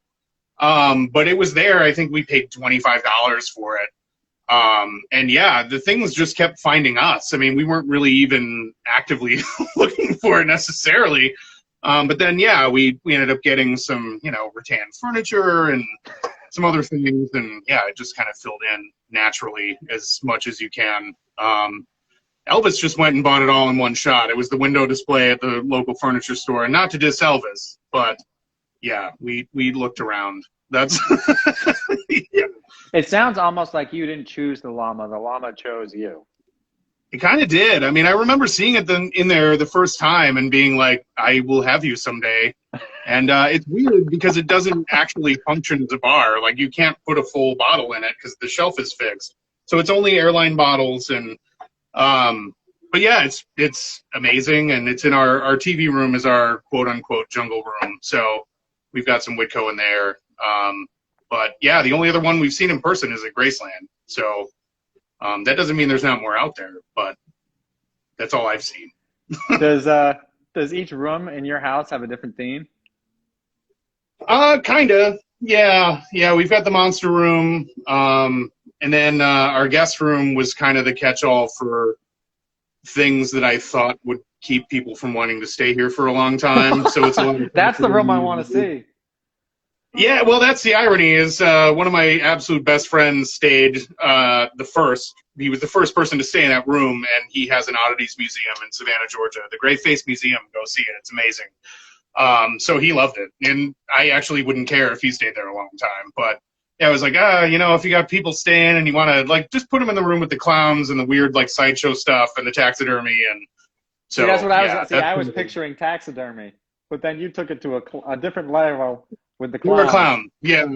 But it was there. I think we paid $25 for it. And yeah, the things just kept finding us. I mean, we weren't really even actively looking for it necessarily. But then, yeah, we ended up getting some, you know, rattan furniture and some other things. And yeah, it just kind of filled in naturally as much as you can. Elvis just went and bought it all in one shot. It was the window display at the local furniture store. And not to diss Elvis, but yeah, we looked around. That's yeah. It sounds almost like you didn't choose the llama chose you. It kind of did. I mean, I remember seeing it in there the first time and being like, I will have you someday. And it's weird because it doesn't actually function as a bar. Like, you can't put a full bottle in it because the shelf is fixed. So it's only airline bottles. And but yeah, it's amazing. And it's in our TV room is our quote unquote jungle room. So we've got some Whitco in there. But yeah, the only other one we've seen in person is at Graceland. So that doesn't mean there's not more out there, but that's all I've seen. Does each room in your house have a different theme? Kinda. Yeah. We've got the monster room. And then our guest room was kind of the catch-all for things that I thought would keep people from wanting to stay here for a long time. So it's that's the room I want to see. Yeah, well, that's the irony is one of my absolute best friends stayed he was the first person to stay in that room, and he has an oddities museum in Savannah, Georgia, the Gray Face Museum. Go see it. It's amazing. So he loved it, and I actually wouldn't care if he stayed there a long time. But yeah, I was like, you know, if you got people staying and you want to, like, just put them in the room with the clowns and the weird, like, sideshow stuff and the taxidermy. And so, that's what I was picturing taxidermy, but then you took it to a different level with the clown. We're a clown. Yeah.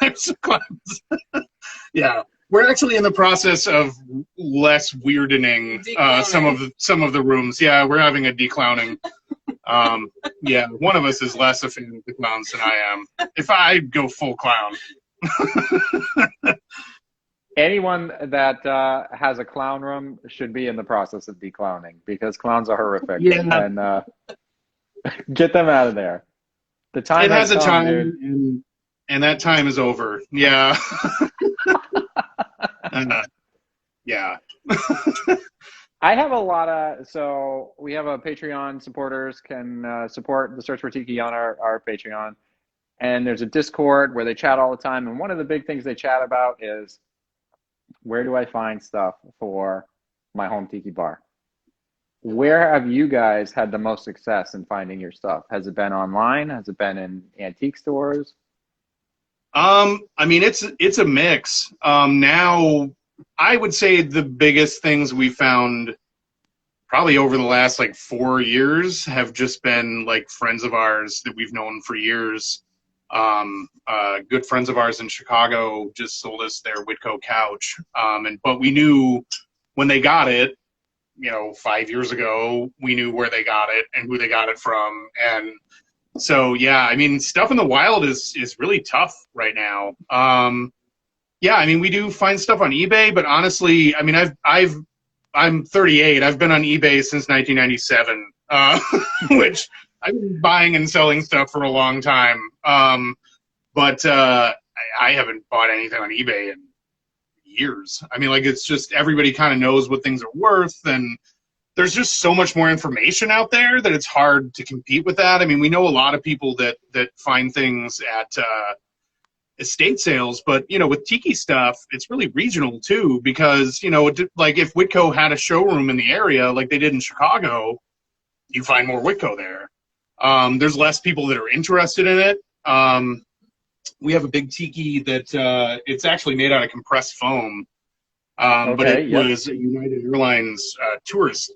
There's clowns. Yeah. We're actually in the process of less weirdening some of the rooms. Yeah, we're having a declowning. Yeah, one of us is less a fan of the clowns than I am. If I go full clown. Anyone that has a clown room should be in the process of declowning because clowns are horrific. Yeah. And get them out of there. The time has a time, dude. And that time is over. Yeah. Yeah. I have a lot of, so we have a Patreon supporters can support the Search for Tiki on our Patreon. And there's a Discord where they chat all the time. And one of the big things they chat about is, where do I find stuff for my home tiki bar? Where have you guys had the most success in finding your stuff? Has it been online? Has it been in antique stores? I mean, it's a mix. Now, I would say the biggest things we found probably over the last like 4 years have just been like friends of ours that we've known for years. Good friends of ours in Chicago just sold us their Whitco couch. But we knew when they got it, 5 years ago, we knew where they got it and who they got it from. And so, yeah, I mean, stuff in the wild is really tough right now. Yeah, I mean, we do find stuff on eBay, but honestly, I mean, I'm 38. I've been on eBay since 1997, which I've been buying and selling stuff for a long time. But I haven't bought anything on eBay in years. I mean, like, it's just everybody kind of knows what things are worth, and there's just so much more information out there that it's hard to compete with that. I mean, we know a lot of people that find things at estate sales, but with tiki stuff, it's really regional too, because like if Whitco had a showroom in the area like they did in Chicago, you find more Whitco there. There's less people that are interested in it. We have a big tiki that it's actually made out of compressed foam, but it was a United Airlines tourist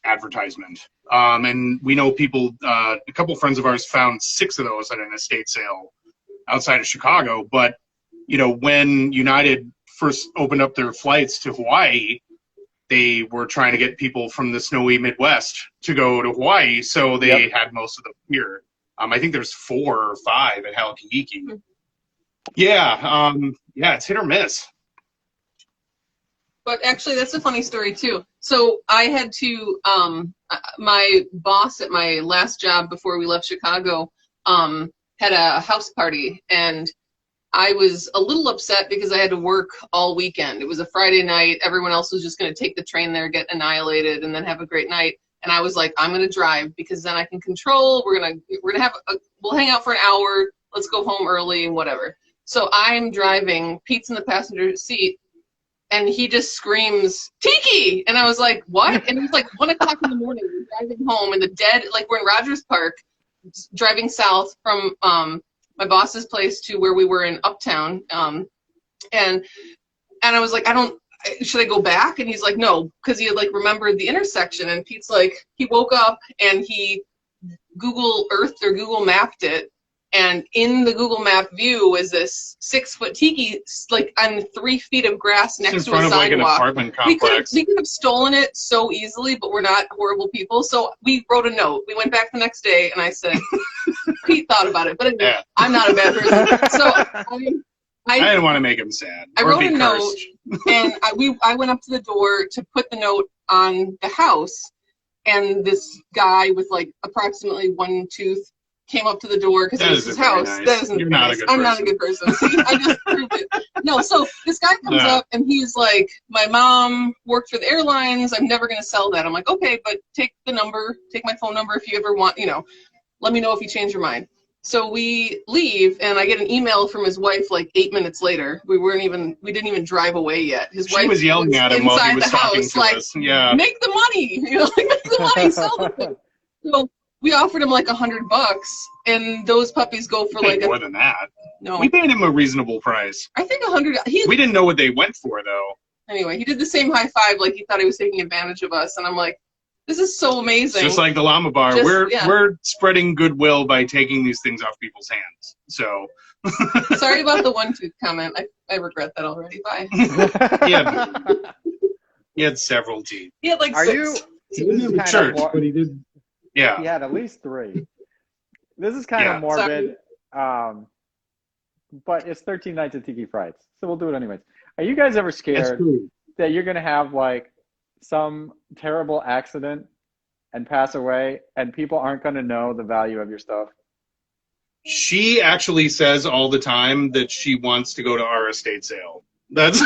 advertisement, and we know people. A couple friends of ours found 6 of those at an estate sale outside of Chicago. But when United first opened up their flights to Hawaii, they were trying to get people from the snowy Midwest to go to Hawaii, so they had most of them here. I think there's 4 or 5 at Halkidiki. Yeah, it's hit or miss. But actually, that's a funny story too. So I had to, my boss at my last job before we left Chicago, had a house party, and I was a little upset because I had to work all weekend. It was a Friday night. Everyone else was just going to take the train there, get annihilated, and then have a great night. And I was like, I'm going to drive because then I can control. We're gonna have we'll hang out for an hour. Let's go home early and whatever. So I'm driving. Pete's in the passenger seat, and he just screams, "Tiki!" And I was like, "What?" And it's like 1 o'clock in the morning. We're driving home in the dead, like we're in Rogers Park, driving south from my boss's place to where we were in Uptown, and I was like, should I go back? And he's like, no, because he had like remembered the intersection. And Pete's like, he woke up and he Google Earthed or Google Mapped it, and in the Google Map view was this 6-foot tiki, like on 3 feet of grass next to a sidewalk. Like an apartment complex. We could have stolen it so easily, but we're not horrible people. So we wrote a note. We went back the next day, and I said, Pete thought about it, but anyway, I'm not a bad person. So I didn't want to make him sad. I wrote a note, and I went up to the door to put the note on the house, and this guy with like approximately 1 tooth came up to the door because it was his house. Nice. That isn't nice. I'm not a good person. See, I just proved it. No, so this guy comes up and he's like, my mom worked for the airlines. I'm never going to sell that. I'm like, okay, but take the number, take my phone number if you ever want, let me know if you change your mind. So we leave, and I get an email from his wife like 8 minutes later. We didn't even drive away yet. His wife was yelling at him while he was talking to us. Yeah. Make the money, make the money, sell the thing. So we offered him like $100, and those puppies go for like more than that. No, we paid him a reasonable price. I think $100. We didn't know what they went for though. Anyway, he did the same high five, like he thought he was taking advantage of us, and I'm like, this is so amazing. Just like the llama bar, we're spreading goodwill by taking these things off people's hands. So sorry about the 1 tooth comment. I regret that already. Bye. He had several teeth. He had like 6. He didn't have a church, but he did. Yeah. He had at least 3. This is kind of morbid, but it's 13 Nights of Tiki Frights, so we'll do it anyways. Are you guys ever scared that you're gonna have like some terrible accident and pass away, and people aren't gonna know the value of your stuff? She actually says all the time that she wants to go to our estate sale. That's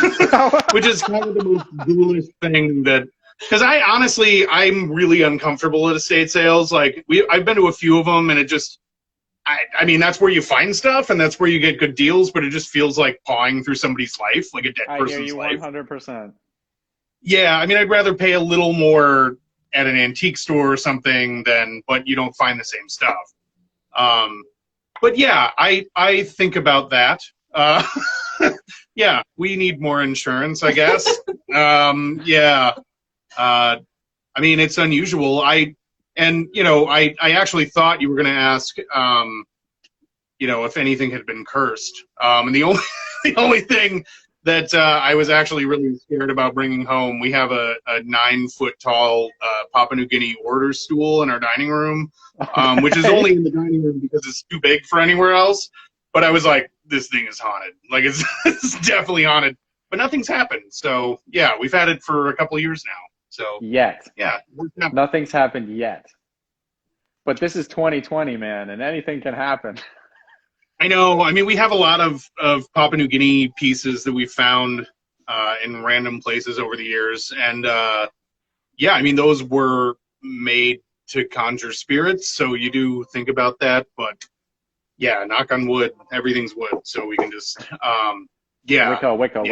which is kind of the most ghoulish thing that. Because I'm really uncomfortable at estate sales. Like I've been to a few of them, and it just, I mean, that's where you find stuff, and that's where you get good deals. But it just feels like pawing through somebody's life, like a dead person's life. 100%. Yeah, I mean, I'd rather pay a little more at an antique store or something but you don't find the same stuff. But yeah, I think about that. Yeah, we need more insurance, I guess. Yeah. I mean, it's unusual. I actually thought you were going to ask, if anything had been cursed. And the only the only thing that I was actually really scared about bringing home, we have a 9-foot tall Papua New Guinea order stool in our dining room, which is only in the dining room because it's too big for anywhere else. But I was like, this thing is haunted. Like, it's, it's definitely haunted. But nothing's happened. So, yeah, we've had it for a couple of years now. So Yet. Yeah. Nothing's happened yet. But this is 2020, man, and anything can happen. I know. I mean, we have a lot of Papua New Guinea pieces that we found in random places over the years. And, yeah, I mean, those were made to conjure spirits. So you do think about that. But, yeah, knock on wood, everything's wood. So we can just, yeah. Wicco.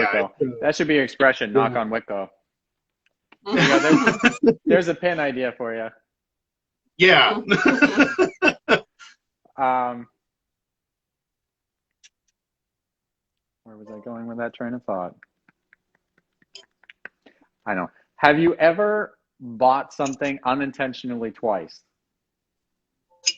That should be your expression, knock on Wicco. There's a pin idea for you. Yeah. Where was I going with that train of thought? I know. Have you ever bought something unintentionally twice?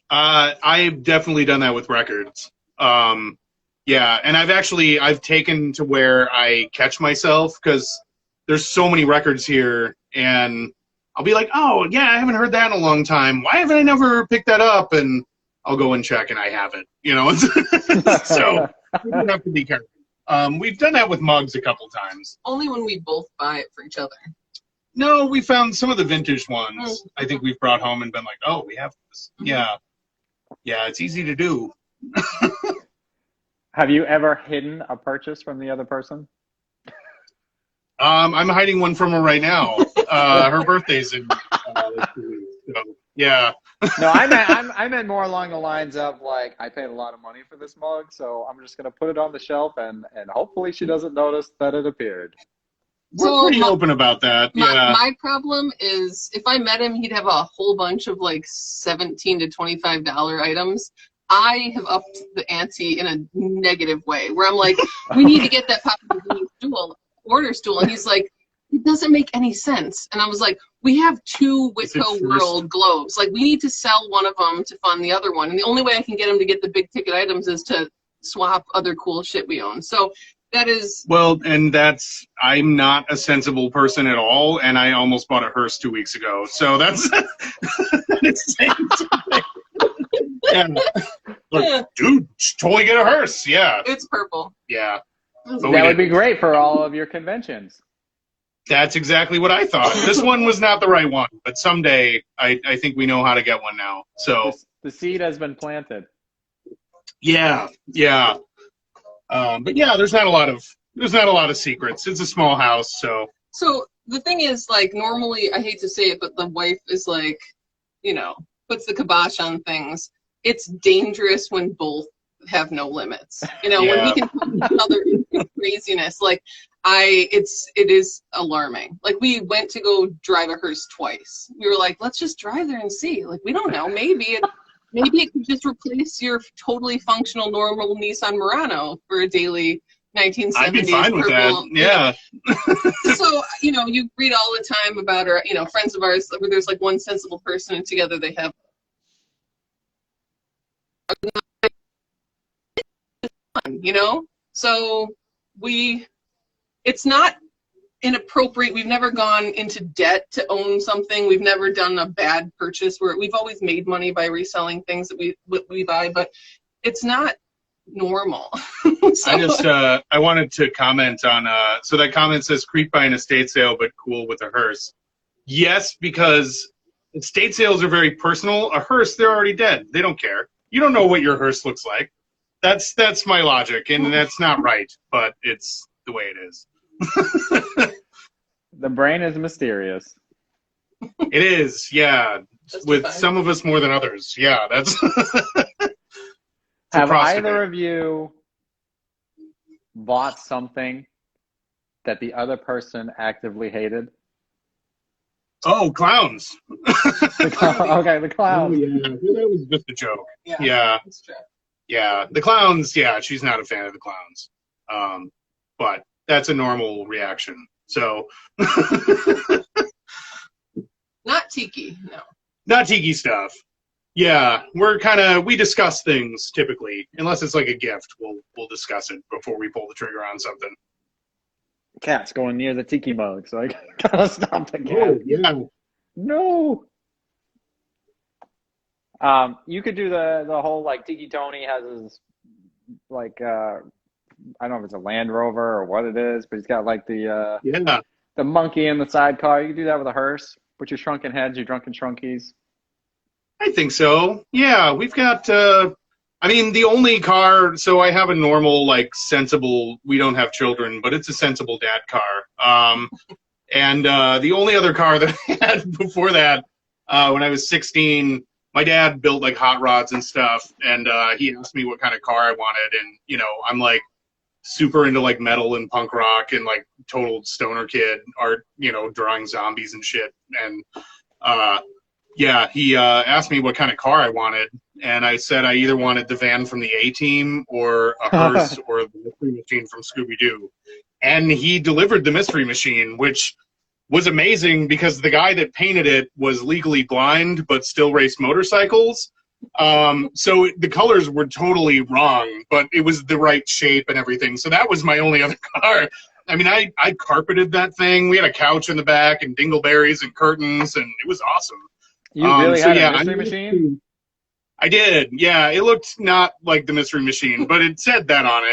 I've definitely done that with records. Yeah, and I've taken to where I catch myself because there's so many records here, and I'll be like, oh, yeah, I haven't heard that in a long time. Why haven't I never picked that up? And I'll go and check, and I have it, So we don't have to be careful. We've done that with mugs a couple times. Only when we both buy it for each other. No, we found some of the vintage ones. I think we've brought home and been like, oh, we have this. Yeah. Yeah, it's easy to do. Have you ever hidden a purchase from the other person? I'm hiding one from her right now. Her birthday's in 2 weeks. So, yeah. No, I meant more along the lines of like, I paid a lot of money for this mug, so I'm just gonna put it on the shelf and hopefully she doesn't notice that it appeared. We're pretty open about that. Yeah. My problem is if I met him, he'd have a whole bunch of like $17 to $25 items. I have upped the ante in a negative way, where I'm like, we need to get that order stool, and he's like, it doesn't make any sense. And I was like, we have 2 Whitco World globes. Like, we need to sell one of them to fund the other one. And the only way I can get him to get the big ticket items is to swap other cool shit we own. So that is... Well, and I'm not a sensible person at all, and I almost bought a hearse 2 weeks ago. So that's... Yeah. Look, yeah. Dude, totally get a hearse. Yeah. It's purple. Yeah. That would be great for all of your conventions. That's exactly what I thought. This one was not the right one, but someday I think we know how to get one now. So the seed has been planted. Yeah, yeah. But yeah, there's not a lot of secrets. It's a small house, so. So the thing is, like, normally, I hate to say it, but the wife is like, puts the kibosh on things. It's dangerous when both have no limits. When we can put each other into craziness, like it is alarming. Like, we went to go drive a hearse twice. We were like, let's just drive there and see. Like, we don't know. Maybe it could just replace your totally functional normal Nissan Murano for a daily 1970s. I'd be fine with that. Yeah. So, you read all the time about our, friends of ours where there's like one sensible person and together they have So it's not inappropriate. We've never gone into debt to own something. We've never done a bad purchase where we've always made money by reselling things that we buy, but it's not normal. So, I wanted to comment on, so that comment says creeped by an estate sale, but cool with a hearse. Yes, because estate sales are very personal. A hearse, they're already dead. They don't care. You don't know what your hearse looks like. That's my logic, and that's not right, but it's the way it is. The brain is mysterious. It is, yeah. With some of us more than others. Yeah, that's... Have either of you bought something that the other person actively hated? Oh, clowns. Okay, the clowns. Oh, yeah. That was just a joke. Yeah. That's true. Yeah, the clowns, yeah, she's not a fan of the clowns. But that's a normal reaction. So. Not tiki, no. Not tiki stuff. Yeah, we discuss things typically, unless it's like a gift. We'll discuss it before we pull the trigger on something. Cat's going near the tiki mug, so I gotta stop the cat. Oh, yeah. No. You could do the whole like Tiki Tony has his like I don't know if it's a Land Rover or what it is, but he's got like Yeah. the monkey in the sidecar. You could do that with a hearse. Put your shrunken heads, your drunken shrunkies. I think so. Yeah, we've got. I mean, the only car. So I have a normal, like, sensible. We don't have children, but it's a sensible dad car. And the only other car that I had before that, when I was 16, my dad built like hot rods and stuff, and he asked me what kind of car I wanted, and I'm like super into like metal and punk rock and like total stoner kid art, drawing zombies and shit, and yeah, he asked me what kind of car I wanted, and I said I either wanted the van from the A-Team or a hearse or the Mystery Machine from Scooby-Doo. And he delivered the Mystery Machine, which was amazing because the guy that painted it was legally blind but still raced motorcycles. So the colors were totally wrong, but it was the right shape and everything. So that was my only other car. I mean, I carpeted that thing. We had a couch in the back and dingleberries and curtains, and it was awesome. You really had a Mystery Machine? I did, yeah. It looked not like the Mystery Machine, but it said that on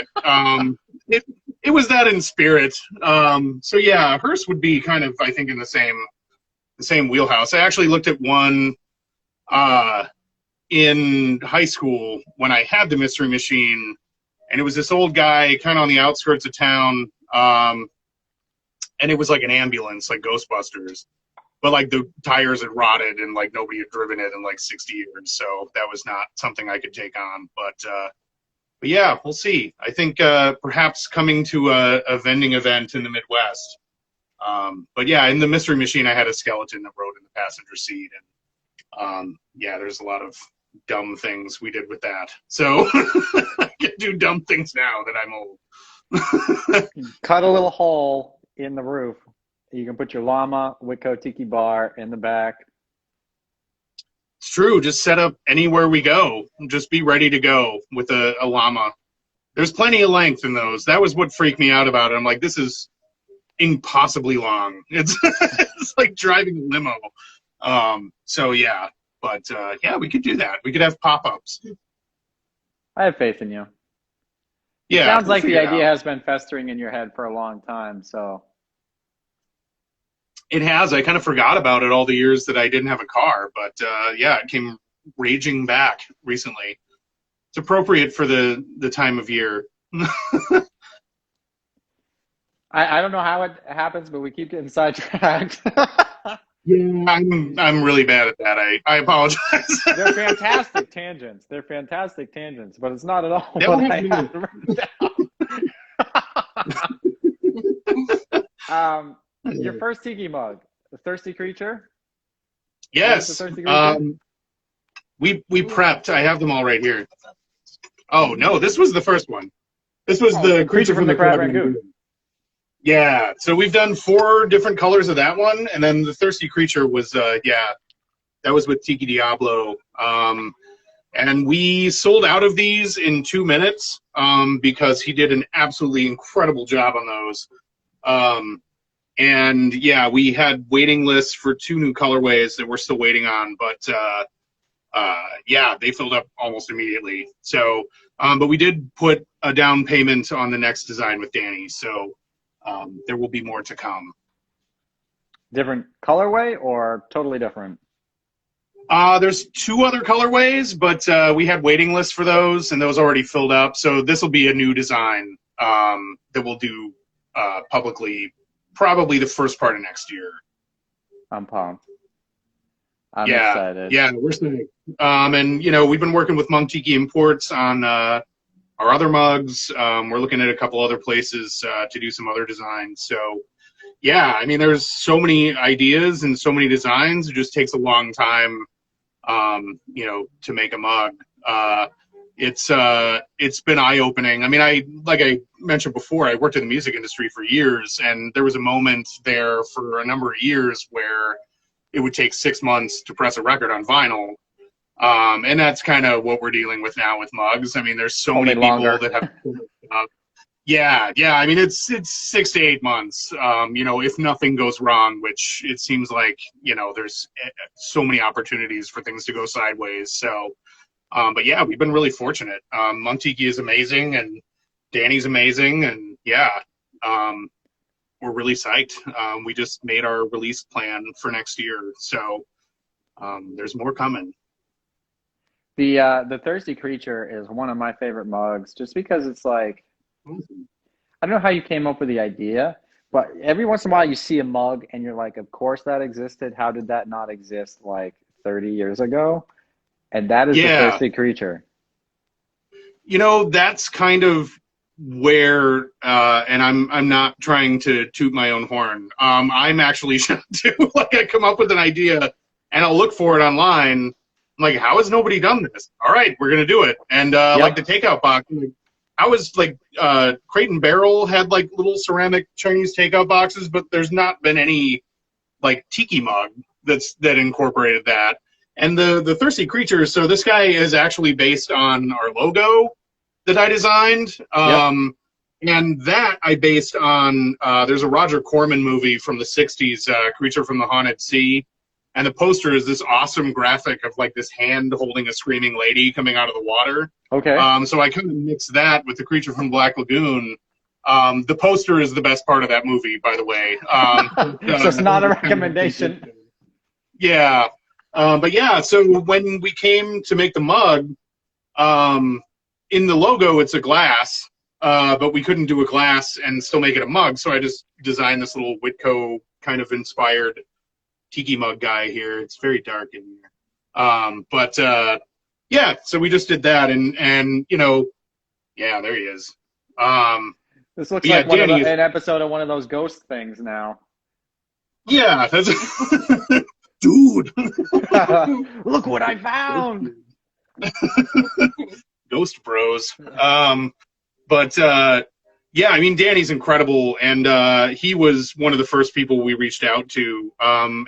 it. It was that in spirit. So yeah, hearse would be kind of, I think, in the same wheelhouse. I actually looked at one in high school when I had the Mystery Machine, and it was this old guy kind of on the outskirts of town, and it was like an ambulance, like Ghostbusters. But like the tires had rotted and like nobody had driven it in like 60 years, so that was not something I could take on. But yeah, we'll see. I think perhaps coming to a vending event in the Midwest. But yeah, in the Mystery Machine, I had a skeleton that rode in the passenger seat, and yeah, there's a lot of dumb things we did with that. So I can do dumb things now that I'm old. Cut a little hole in the roof. You can put your llama, Witco Tiki Bar in the back. It's true. Just set up anywhere we go. Just be ready to go with a llama. There's plenty of length in those. That was what freaked me out about it. I'm like, this is impossibly long. It's like driving a limo. So yeah, but yeah, we could do that. We could have pop-ups. I have faith in you. Yeah. It sounds like the idea has been festering in your head for a long time, so. It has. I kind of forgot about it all the years that I didn't have a car, but yeah, it came raging back recently. It's appropriate for the time of year. I don't know how it happens, but we keep getting sidetracked. Yeah, I'm really bad at that. I apologize. They're fantastic tangents. But it's not at all what I had written down. Your first tiki mug, the Thirsty Creature? Yes. Thirsty Creature? We prepped. I have them all right here. Oh no, this was the first one. This was the Creature from the Crab Lagoon. Yeah. So we've done 4 different colors of that one, and then the Thirsty Creature was yeah, that was with Tiki Diablo. And we sold out of these in 2 minutes because he did an absolutely incredible job on those. And yeah, we had waiting lists for 2 new colorways that we're still waiting on, but yeah, they filled up almost immediately. So, but we did put a down payment on the next design with Danny, so there will be more to come. Different colorway or totally different? There's 2 other colorways, but we had waiting lists for those, and those already filled up. So this will be a new design that we'll do publicly. Probably the first part of next year. I'm pumped. I'm excited. Yeah, we're stoked. And we've been working with Monk Tiki Imports on our other mugs. We're looking at a couple other places to do some other designs. So yeah, I mean, there's so many ideas and so many designs. It just takes a long time, to make a mug. It's been eye-opening. I mean, like I mentioned before, I worked in the music industry for years, and there was a moment there for a number of years where it would take 6 months to press a record on vinyl. And that's kind of what we're dealing with now with mugs. I mean, there's so Only many people longer. that have. Yeah. I mean, it's 6 to 8 months. If nothing goes wrong, which it seems like, there's so many opportunities for things to go sideways. So, but yeah, we've been really fortunate. Montiki is amazing, and Danny's amazing, and yeah, we're really psyched. We just made our release plan for next year, so there's more coming. The Thirsty Creature is one of my favorite mugs, just because it's like, I don't know how you came up with the idea, but every once in a while you see a mug and you're like, of course that existed. How did that not exist like 30 years ago? And that is the Thirsty Creature. That's kind of where, and I'm not trying to toot my own horn. I'm actually too. Like, I come up with an idea and I'll look for it online. I'm like, how has nobody done this? All right, we're gonna do it. And like the takeout box, I was like, Crate and Barrel had like little ceramic Chinese takeout boxes, but there's not been any like tiki mug that incorporated that. And the Thirsty Creature, so this guy is actually based on our logo that I designed. And that I based on, there's a Roger Corman movie from the 60s, Creature from the Haunted Sea. And the poster is this awesome graphic of like this hand holding a screaming lady coming out of the water. Okay. So I kind of mixed that with the Creature from Black Lagoon. The poster is the best part of that movie, by the way. So it's not a recommendation. Yeah. But yeah, so when we came to make the mug, in the logo it's a glass, but we couldn't do a glass and still make it a mug. So I just designed this little Whitco kind of inspired tiki mug guy here. It's very dark in here. But yeah, so we just did that, and yeah, there he is. This looks like an episode of one of those ghost things now. Yeah, that's dude. Look what I found. Ghost bros. But yeah, I mean, Danny's incredible, and he was one of the first people we reached out to.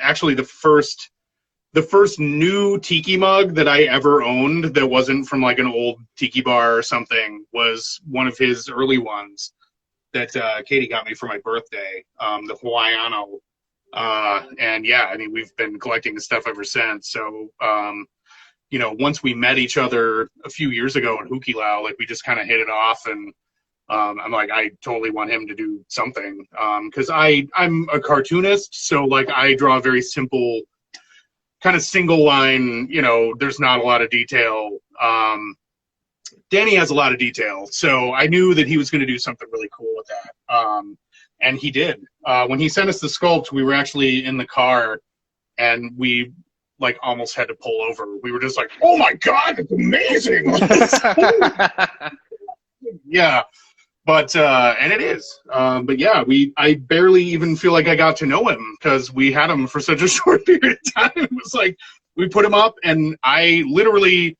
Actually, the first new tiki mug that I ever owned that wasn't from like an old tiki bar or something was one of his early ones that Katie got me for my birthday, the Hawaiiano. And yeah, I mean, we've been collecting the stuff ever since. So, once we met each other a few years ago in Hukilau, like we just kind of hit it off, and I'm like, I totally want him to do something. Cause I'm a cartoonist. So like I draw a very simple kind of single line, there's not a lot of detail. Danny has a lot of detail. So I knew that he was going to do something really cool with that. And he did. When he sent us the sculpt, we were actually in the car and we like almost had to pull over. We were just like, oh my God, it's amazing. Yeah. But, and it is. But yeah, I barely even feel like I got to know him because we had him for such a short period of time. It was like, we put him up and I literally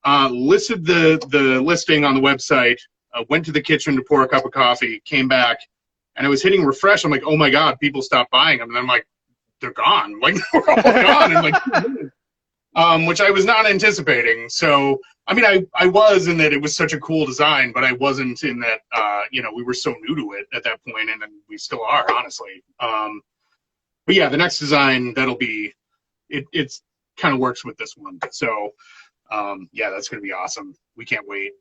listed the listing on the website, went to the kitchen to pour a cup of coffee, came back, and I was hitting refresh. I'm like, oh my God, people stopped buying them. And I'm like, they're gone. Like, we're all gone. And like, which I was not anticipating. So, I mean, I was in that it was such a cool design, but I wasn't in that, we were so new to it at that point, and we still are, honestly. But yeah, the next design, that'll be, it's kind of works with this one. So, yeah, that's going to be awesome. We can't wait.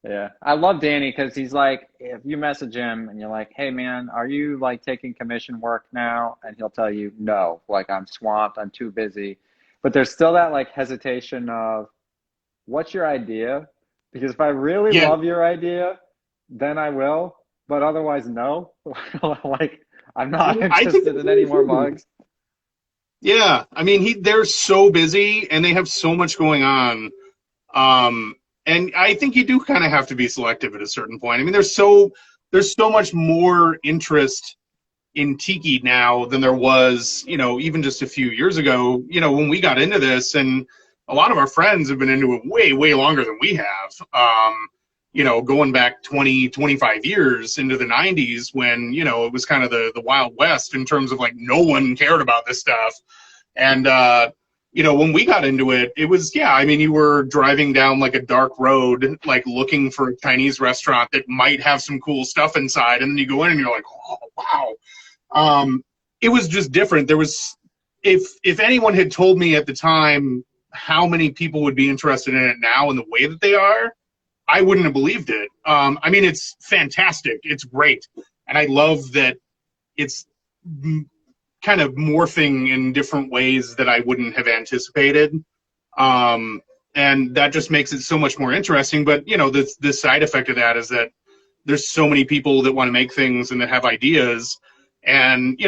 Yeah, I love Danny because he's like, if you message him and you're like, hey man, are you like taking commission work now? And he'll tell you, no, like I'm swamped, I'm too busy. But there's still that like hesitation of, what's your idea? Because if I really love your idea, then I will. But otherwise, no. Like I'm not interested in any more mugs. Yeah, I mean, they're so busy and they have so much going on. And I think you do kind of have to be selective at a certain point. I mean, there's so much more interest in tiki now than there was, even just a few years ago, when we got into this, and a lot of our friends have been into it way, way longer than we have, going back 20, 25 years into the 90s when, it was kind of the Wild West in terms of like no one cared about this stuff. And, when we got into it, it was, I mean, you were driving down like a dark road, like looking for a Chinese restaurant that might have some cool stuff inside. And then you go in and you're like, oh, wow. It was just different. There was, if anyone had told me at the time how many people would be interested in it now and the way that they are, I wouldn't have believed it. I mean, it's fantastic. It's great. And I love that it's kind of morphing in different ways that I wouldn't have anticipated. And that just makes it so much more interesting. But, the side effect of that is that there's so many people that want to make things and that have ideas. And,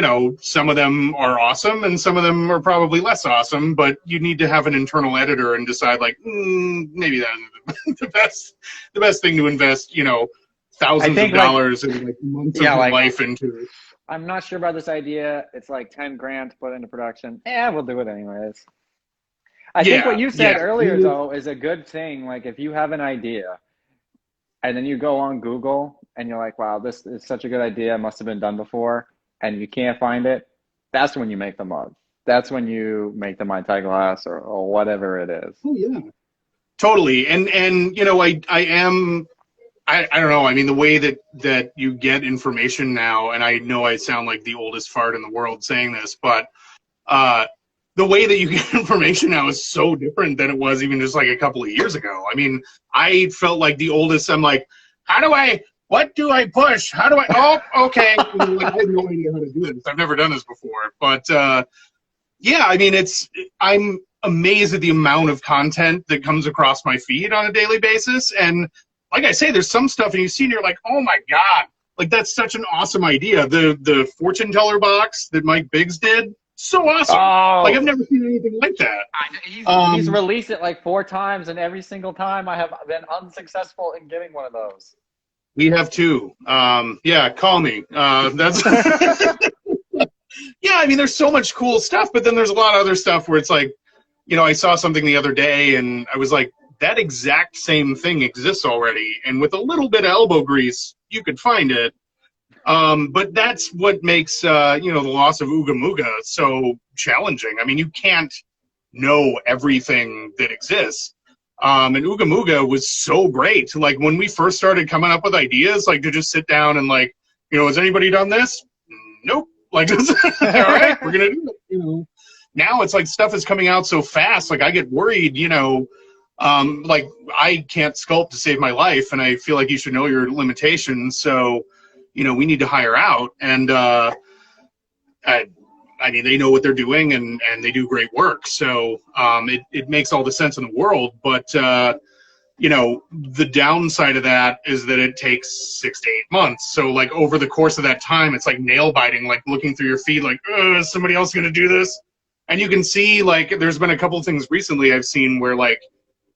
some of them are awesome and some of them are probably less awesome, but you need to have an internal editor and decide like, maybe that isn't the best thing to invest, thousands of dollars and like months of your life into. I'm not sure about this idea. It's like 10 grand to put into production. We'll do it anyways. I think what you said earlier, though, is a good thing. Like, if you have an idea and then you go on Google and you're like, wow, this is such a good idea. It must have been done before. And you can't find it. That's when you make the mug. That's when you make the Mai Tai glass or whatever it is. Oh, yeah. Totally. And I don't know. I mean, the way that you get information now, and I know I sound like the oldest fart in the world saying this, but the way that you get information now is so different than it was even just like a couple of years ago. I mean, I felt like the oldest. I'm like, what do I push? How do I? Oh, okay. I have no idea how to do this. I've never done this before. But I mean, I'm amazed at the amount of content that comes across my feed on a daily basis. And like I say, there's some stuff and you see and you're like, oh my God, like that's such an awesome idea. The fortune teller box that Mike Biggs did, so awesome. Oh. Like I've never seen anything like that. He's released it like 4 times, and every single time I have been unsuccessful in getting one of those. We have 2. Call me. That's I mean, there's so much cool stuff, but then there's a lot of other stuff where it's like, I saw something the other day and I was like, that exact same thing exists already. And with a little bit of elbow grease, you could find it. But that's what makes, the loss of Ooga Mooga so challenging. I mean, you can't know everything that exists. And Ooga Mooga was so great. Like when we first started coming up with ideas, like to just sit down and like, has anybody done this? Nope. Like, all right, we're going to do it. Now it's like stuff is coming out so fast. Like I get worried, like I can't sculpt to save my life. And I feel like you should know your limitations. So, we need to hire out. And, I mean, they know what they're doing and they do great work. So it makes all the sense in the world. But, the downside of that is that it takes 6 to 8 months. So, like, over the course of that time, it's like nail biting, like looking through your feed, like, is somebody else going to do this? And you can see, like, there's been a couple of things recently I've seen where, like,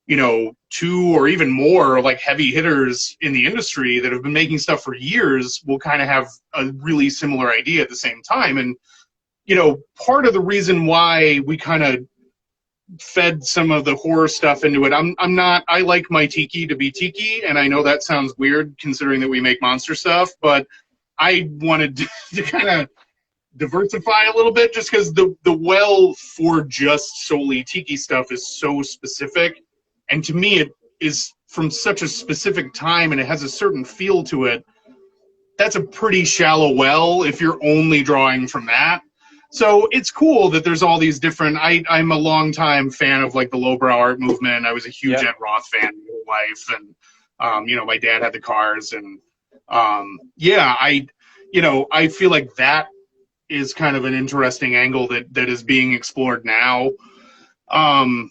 2 or even more, like, heavy hitters in the industry that have been making stuff for years will kind of have a really similar idea at the same time. And, part of the reason why we kind of fed some of the horror stuff into it, I like my tiki to be tiki, and I know that sounds weird considering that we make monster stuff, but I wanted to kind of diversify a little bit just because the well for just solely tiki stuff is so specific, and to me it is from such a specific time and it has a certain feel to it. That's a pretty shallow well if you're only drawing from that. So it's cool that there's all these different. I'm a longtime fan of like the lowbrow art movement. I was a huge Ed Roth fan my whole life, and my dad had the cars, and I feel like that is kind of an interesting angle that is being explored now.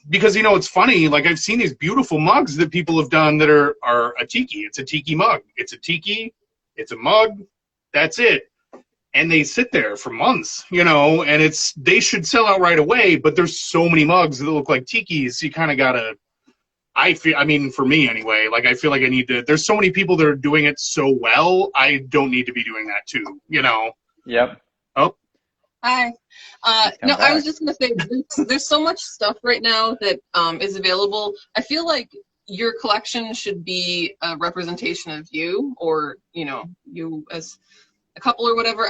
Because it's funny. Like I've seen these beautiful mugs that people have done that are a tiki. It's a tiki mug. It's a tiki. It's a mug. That's it. And they sit there for months, and they should sell out right away, but there's so many mugs that look like tikis, you kind of gotta, for me anyway, like I feel like I need to, there's so many people that are doing it so well, I don't need to be doing that too, Yep. Oh. Hi. No, I was just going to say, there's so much stuff right now that is available. I feel like your collection should be a representation of you, or, you as a couple or whatever.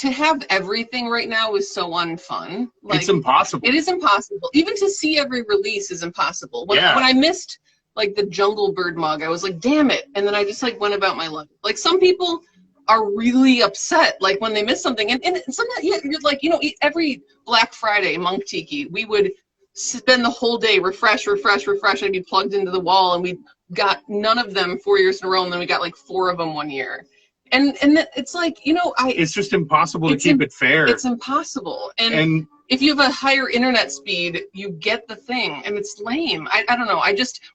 to have everything right now is so unfun. Like, it's impossible. It is impossible. Even to see every release is impossible. When I missed like the Jungle Bird mug, I was like, damn it. And then I just like went about my life. Like some people are really upset like when they miss something. And sometimes you're like, you know, every Black Friday, Monk Tiki, we would spend the whole day refresh. I'd be plugged into the wall, and we got none of them 4 years in a row, and then we got like 4 of them 1 year. And it's like, you know, it's just impossible to keep it fair. It's impossible. And if you have a higher internet speed, you get the thing, and it's lame. I don't know.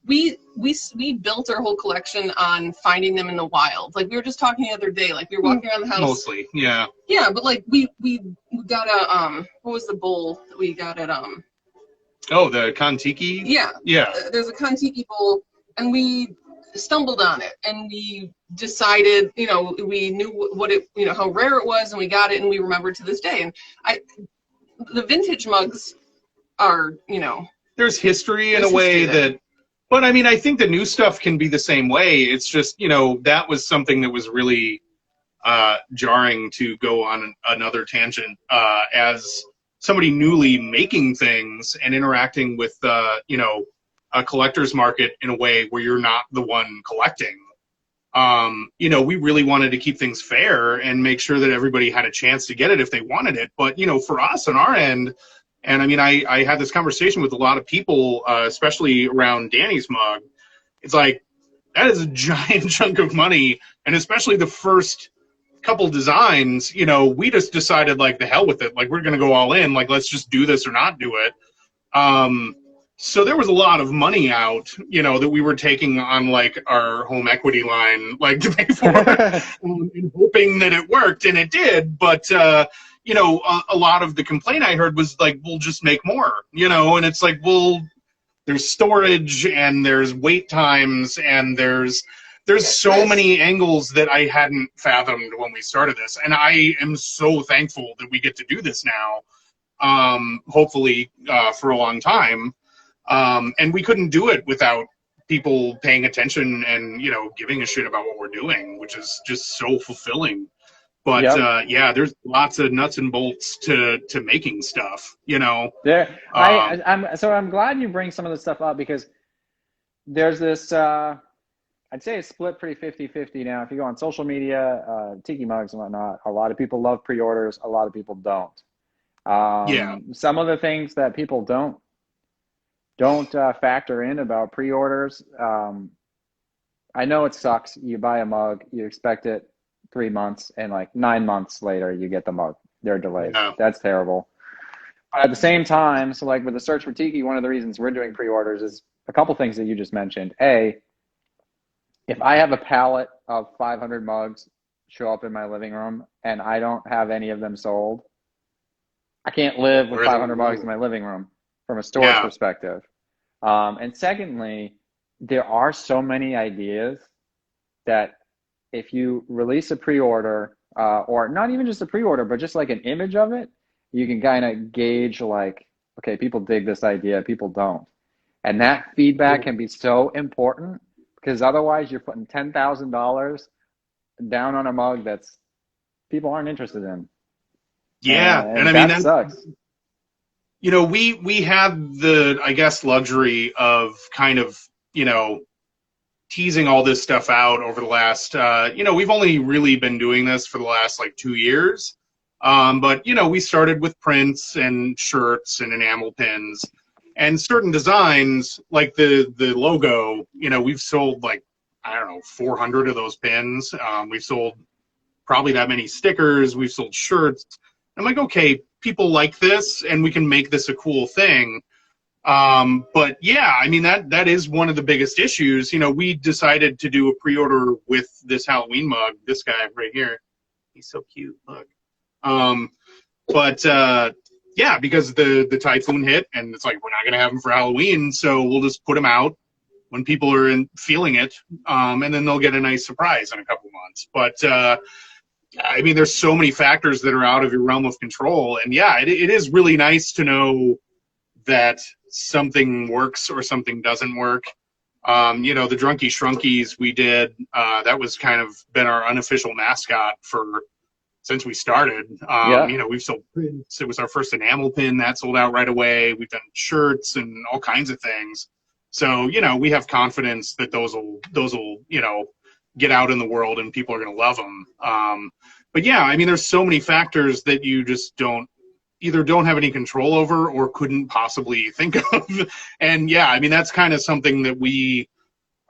We built our whole collection on finding them in the wild. Like we were just talking the other day, like we were walking around the house. Mostly, yeah. Yeah, but like we got a what was the bowl that we got at Oh, the Kon-Tiki? Yeah. Yeah. There's a Kon-Tiki bowl, and we stumbled on it, and we decided, you know, we knew what it, you know, how rare it was, and we got it, and we remember to this day. And the vintage mugs are, you know, there's history in a way that, but I mean, I think the new stuff can be the same way. It's just, you know, that was something that was really jarring to go on another tangent as somebody newly making things and interacting with, you know, a collector's market in a way where you're not the one collecting. You know, we really wanted to keep things fair and make sure that everybody had a chance to get it if they wanted it. But, you know, for us on our end, and I mean, I had this conversation with a lot of people, especially around Danny's mug. It's like, that is a giant chunk of money. And especially the first couple designs, you know, we just decided, like, the hell with it. Like, we're going to go all in. Like, let's just do this or not do it. So there was a lot of money out, you know, that we were taking on, like, our home equity line, like, to pay for it, and hoping that it worked, and it did. But, you know, a lot of the complaint I heard was, like, we'll just make more, you know, and it's like, well, there's storage, and there's wait times, and there's so many angles that I hadn't fathomed when we started this. And I am so thankful that we get to do this now, hopefully for a long time. And we couldn't do it without people paying attention and, you know, giving a shit about what we're doing, which is just so fulfilling. But yeah, there's lots of nuts and bolts to making stuff, you know. Yeah, I'm glad you bring some of this stuff up, because there's this, I'd say it's split pretty 50-50 now. If you go on social media, Tiki mugs and whatnot, a lot of people love pre-orders, a lot of people don't. Some of the things that people don't factor in about pre-orders. I know it sucks. You buy a mug, you expect it 3 months, and like 9 months later, you get the mug. They're delayed. Yeah. That's terrible. But at the same time, so like with the Search for Tiki, one of the reasons we're doing pre-orders is a couple things that you just mentioned. A, if I have a pallet of 500 mugs show up in my living room and I don't have any of them sold, I can't live with 500 mugs in my living room from a storage perspective. And secondly, there are so many ideas that if you release a pre-order, or not even just a pre-order, but just like an image of it, you can kind of gauge like, okay, people dig this idea, people don't. And that feedback can be so important, because otherwise you're putting $10,000 down on a mug that's people aren't interested in. Yeah, and I mean, that sucks. You know, we have the, I guess, luxury of kind of, you know, teasing all this stuff out over the last, you know, we've only really been doing this for the last like 2 years. But, you know, we started with prints and shirts and enamel pins, and certain designs like the logo, you know, we've sold like, I don't know, 400 of those pins. We've sold probably that many stickers. We've sold shirts. I'm like, okay, people like this, and we can make this a cool thing. But yeah, I mean, that is one of the biggest issues. You know, we decided to do a pre-order with this Halloween mug, this guy right here. He's so cute, look. But yeah, because the typhoon hit, and it's like, we're not going to have them for Halloween, so we'll just put them out when people are feeling it, and then they'll get a nice surprise in a couple months. But I mean, there's so many factors that are out of your realm of control, and yeah, it is really nice to know that something works or something doesn't work. You know, the Drunky Shrunkies we did, that was kind of been our unofficial mascot for since we started. Yeah. You know, we've sold prints. It was our first enamel pin that sold out right away. We've done shirts and all kinds of things. So, you know, we have confidence that those will, you know, get out in the world and people are going to love them. But yeah, I mean, there's so many factors that you just don't have any control over or couldn't possibly think of. And yeah, I mean, that's kind of something that we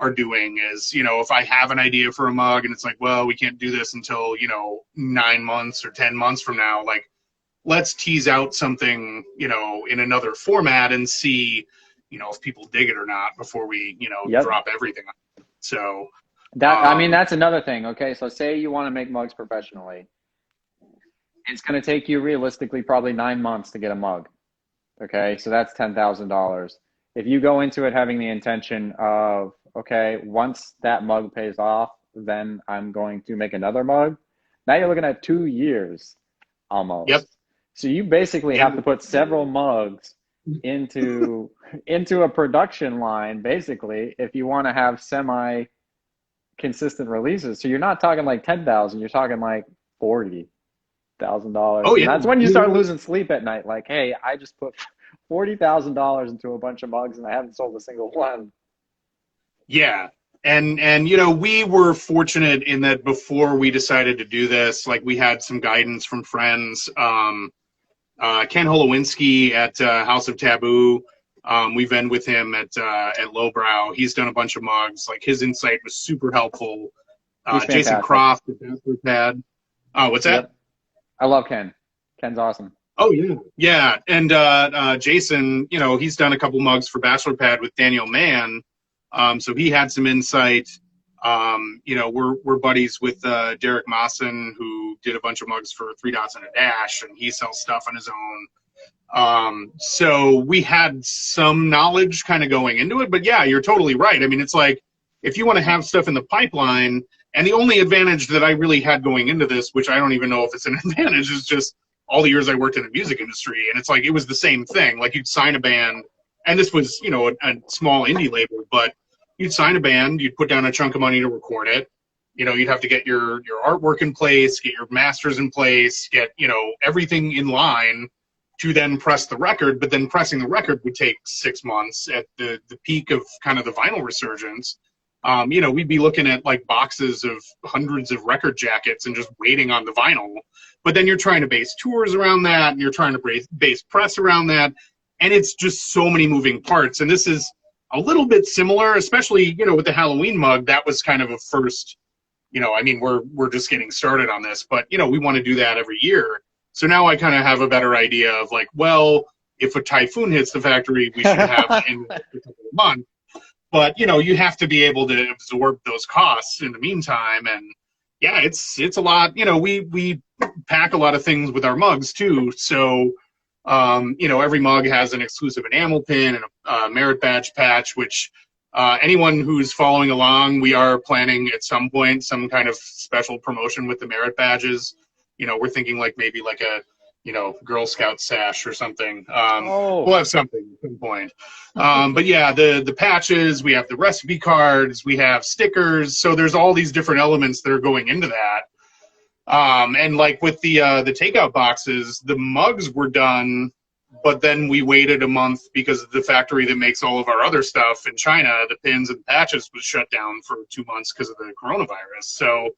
are doing is, you know, if I have an idea for a mug and it's like, well, we can't do this until, you know, 9 months or 10 months from now, like, let's tease out something, you know, in another format and see, you know, if people dig it or not before we, you know, drop everything. So that, I mean, that's another thing. Okay. So say you want to make mugs professionally. It's going to take you realistically probably 9 months to get a mug. Okay. So that's $10,000. If you go into it having the intention of, okay, once that mug pays off, then I'm going to make another mug. Now you're looking at 2 years almost. Yep. So you basically have to put several mugs into a production line, basically, if you want to have semi-consistent releases. So you're not talking like 10,000, you're talking like $40,000. Oh, yeah. And that's when you start losing sleep at night. Like, hey, I just put $40,000 into a bunch of mugs and I haven't sold a single one. Yeah. And you know, we were fortunate in that before we decided to do this, like we had some guidance from friends. Ken Holowinski at House of Taboo. We've been with him at Lowbrow. He's done a bunch of mugs. Like his insight was super helpful. Jason Croft at Bachelor Pad. What's that? Yep. I love Ken. Ken's awesome. Oh yeah, yeah. And Jason, you know, he's done a couple mugs for Bachelor Pad with Daniel Mann. So he had some insight. You know, we're buddies with Derek Mawson, who did a bunch of mugs for 3 Dots and a Dash, and he sells stuff on his own. So we had some knowledge kind of going into it, but yeah, you're totally right. I mean, it's like, if you want to have stuff in the pipeline, and the only advantage that I really had going into this, which I don't even know if it's an advantage, is just all the years I worked in the music industry. And it's like, it was the same thing. Like you'd sign a band, and this was, you know, a small indie label, but you'd sign a band, you'd put down a chunk of money to record it. You know, you'd have to get your artwork in place, get your masters in place, get, you know, everything in line to then press the record. But then pressing the record would take 6 months at the peak of kind of the vinyl resurgence. You know, we'd be looking at like boxes of hundreds of record jackets and just waiting on the vinyl. But then you're trying to base tours around that, and you're trying to base press around that. And it's just so many moving parts. And this is a little bit similar, especially, you know, with the Halloween mug. That was kind of a first, you know, I mean, we're just getting started on this, but, you know, we want to do that every year. So now I kind of have a better idea of like, well, if a typhoon hits the factory, we should have in a couple of months. But, you know, you have to be able to absorb those costs in the meantime. And yeah, it's a lot. You know, we pack a lot of things with our mugs too. So, you know, every mug has an exclusive enamel pin and a merit badge patch, which anyone who's following along, we are planning at some point some kind of special promotion with the merit badges. You know, we're thinking like maybe like a, you know, Girl Scout sash or something. We'll have something at some point. But yeah, the patches, we have the recipe cards, we have stickers. So there's all these different elements that are going into that. And like with the takeout boxes, the mugs were done, but then we waited a month because the factory that makes all of our other stuff in China, the pins and patches, was shut down for 2 months because of the coronavirus. So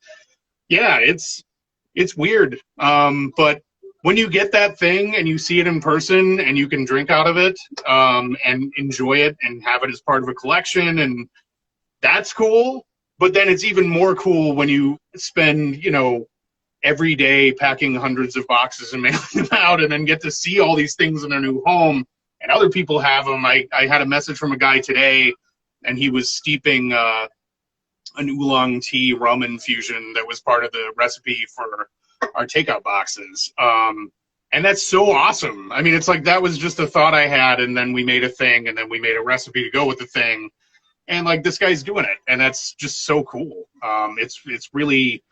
yeah, it's weird. But when you get that thing and you see it in person and you can drink out of it, and enjoy it and have it as part of a collection, and that's cool. But then it's even more cool when you spend, you know, every day packing hundreds of boxes and mailing them out, and then get to see all these things in their new home, and other people have them. I had a message from a guy today, and he was steeping an oolong tea rum infusion that was part of the recipe for our takeout boxes. And that's so awesome. I mean, it's like that was just a thought I had, and then we made a thing, and then we made a recipe to go with the thing, and like this guy's doing it, and that's just so cool. It's really,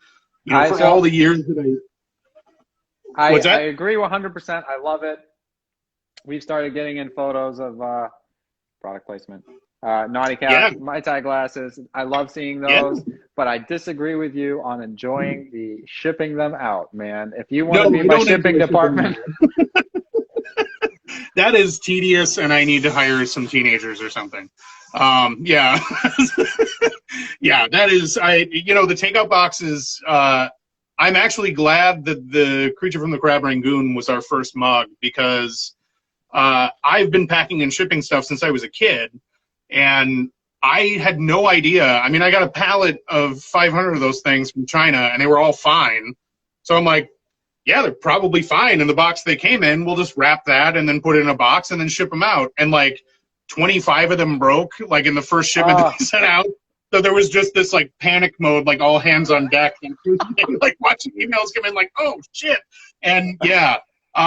you know, for all the years that I agree 100%. I love it. We've started getting in photos of product placement. Naughty Cat, Mai Tai glasses. I love seeing those, but I disagree with you on enjoying the shipping them out, man. If you want to be my shipping department. That is tedious, and I need to hire some teenagers or something. Yeah. Yeah, that is, the takeout boxes, I'm actually glad that the Creature from the Crab Rangoon was our first mug, because I've been packing and shipping stuff since I was a kid, and I had no idea. I mean, I got a pallet of 500 of those things from China, and they were all fine. So I'm like, yeah, they're probably fine in the box they came in. We'll just wrap that and then put it in a box and then ship them out. And like 25 of them broke, like in the first shipment that they sent out. So there was just this like panic mode, like all hands on deck, and like watching emails come in, like, oh shit. And yeah,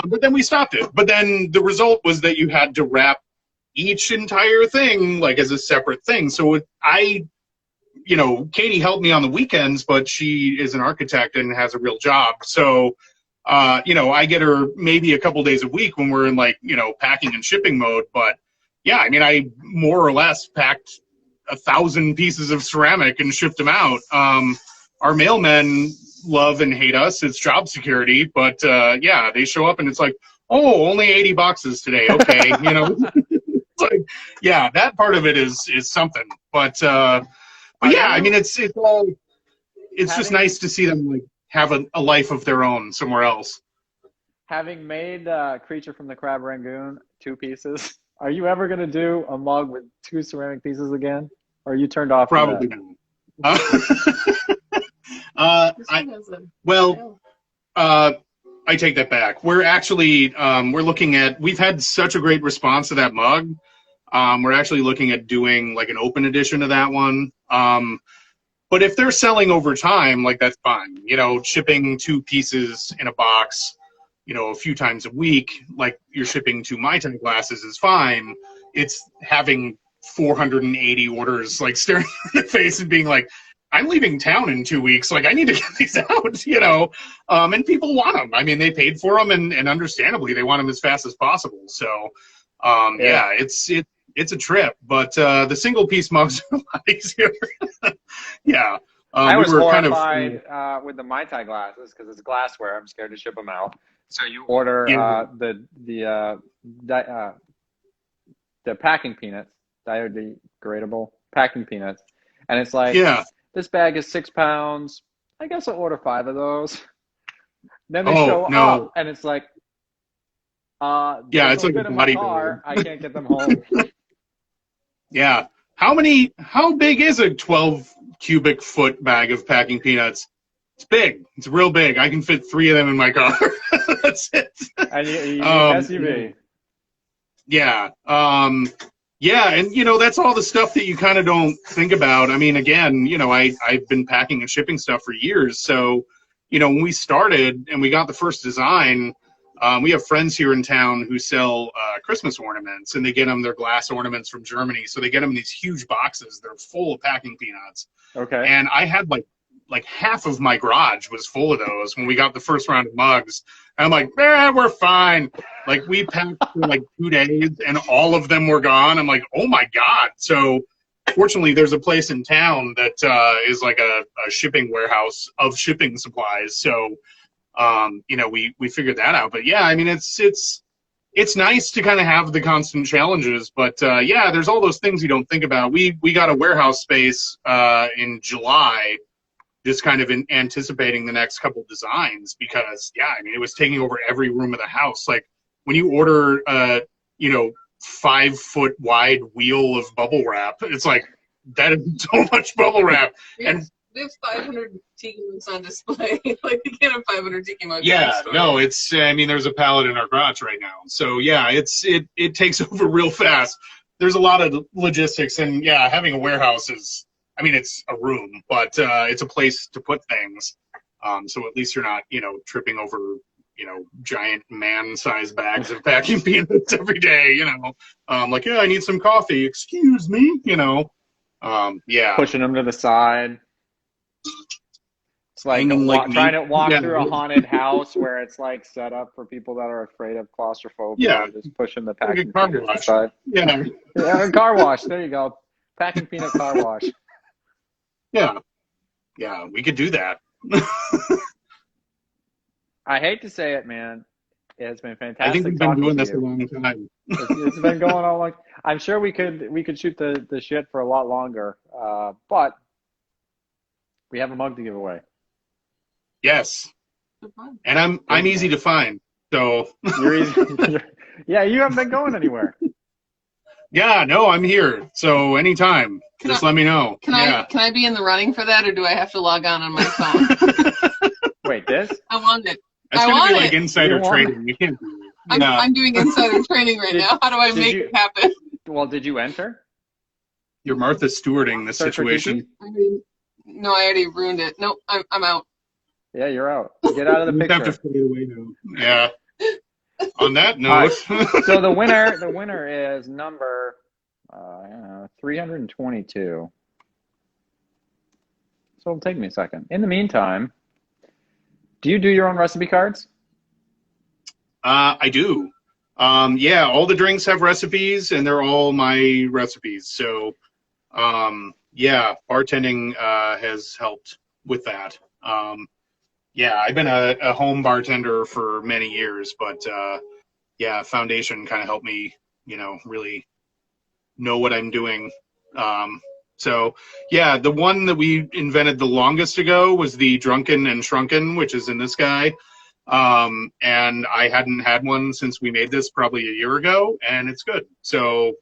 but then we stopped it. But then the result was that you had to wrap each entire thing like as a separate thing. So Katie helped me on the weekends, but she is an architect and has a real job. So, I get her maybe a couple days a week when we're in like, packing and shipping mode. But yeah, I mean, I more or less packed 1,000 pieces of ceramic and shipped them out. Our mailmen love and hate us. It's job security, but yeah, they show up and it's like, oh, only 80 boxes today. Okay. It's like, yeah, that part of it is something, but yeah, I mean, it's just nice to see them like have a life of their own somewhere else. Having made Creature from the Crab Rangoon 2 pieces, are you ever going to do a mug with 2 ceramic pieces again? Or are you turned off? Probably not. I take that back. We're actually, we've had such a great response to that mug. We're actually looking at doing like an open edition of that one. But if they're selling over time, like that's fine. Shipping 2 pieces in a box, a few times a week, like you're shipping 2 Mai Tai glasses is fine. It's having 480 orders like staring in the face and being like, I'm leaving town in 2 weeks. Like I need to get these out, and people want them. I mean, they paid for them and understandably they want them as fast as possible. So, yeah, it's a trip, but the single piece mugs are a lot easier. Yeah. I was horrified with the Mai Tai glasses because it's glassware. I'm scared to ship them out. So you order the packing peanuts, biodegradable packing peanuts, and it's like, this bag is 6 pounds. I guess I'll order 5 of those. Then they show up, and it's like, it's like a body car. I can't get them home. Yeah. How big is a 12 cubic foot bag of packing peanuts? It's big. It's real big. I can fit 3 of them in my car. That's it. And you need an SUV. Yeah. Yeah, and that's all the stuff that you kind of don't think about. I mean, again, I've been packing and shipping stuff for years. So, when we started and we got the first design, we have friends here in town who sell Christmas ornaments, and they get them their glass ornaments from Germany. So they get them in these huge boxes. They're full of packing peanuts. Okay. And I had like half of my garage was full of those when we got the first round of mugs. And I'm like, we're fine. Like we packed for like 2 days and all of them were gone. I'm like, oh my God. So fortunately there's a place in town that is like a shipping warehouse of shipping supplies. So, we figured that out. But yeah, I mean, it's nice to kind of have the constant challenges, but yeah, there's all those things you don't think about. We got a warehouse space in July, just kind of anticipating the next couple designs because, yeah, I mean, it was taking over every room of the house. Like when you order, 5 foot wide wheel of bubble wrap, it's like, that is so much bubble wrap. And we have 500 tiki mugs on display. Like we can't have 500 tiki mugs. Yeah, no, there's a pallet in our garage right now. So yeah, it takes over real fast. There's a lot of logistics, and yeah, having a warehouse is, it's a room, but it's a place to put things. So at least you're not, tripping over, giant man-sized bags of packing peanuts every day, like, yeah, I need some coffee. Excuse me, yeah. Pushing them to the side. It's like, trying to walk through a haunted house where it's like set up for people that are afraid of claustrophobia. Yeah. Just pushing the packing car peanuts wash. aside. Yeah. Yeah, car wash. There you go. Packing peanut car wash. Yeah, we could do that. I hate to say it, man. It's been I think fantastic we've been talking doing to this a you. long time. It's been going on like I'm sure we could shoot the shit for a lot longer, but we have a mug to give away. Yes, and I'm easy to find. So You're easy. Yeah, you haven't been going anywhere. yeah, no, I'm here. So anytime, just let me know. Can I be in the running for that, or do I have to log on my phone? Wait, this? I want it. That's I gonna want be like it. insider You want trading. You can't do it. I'm doing insider training right now. How do I make it happen? Well, did you enter? You're Martha Stewarding this Search for situation. No, I already ruined it. Nope, I'm out. Yeah, you're out. Get out of the You have to picture. fade away now. Yeah. On that All note, right. So the winner is number 322. So it'll take me a second. In the meantime, do you do your own recipe cards? I do. Yeah, all the drinks have recipes, and they're all my recipes. So, yeah, bartending has helped with that. Yeah, I've been a home bartender for many years, but yeah, Foundation kind of helped me, really know what I'm doing. So, yeah, the one that we invented the longest ago was the Drunken and Shrunken, which is in this guy. And I hadn't had one since we made this probably a year ago, and it's good. So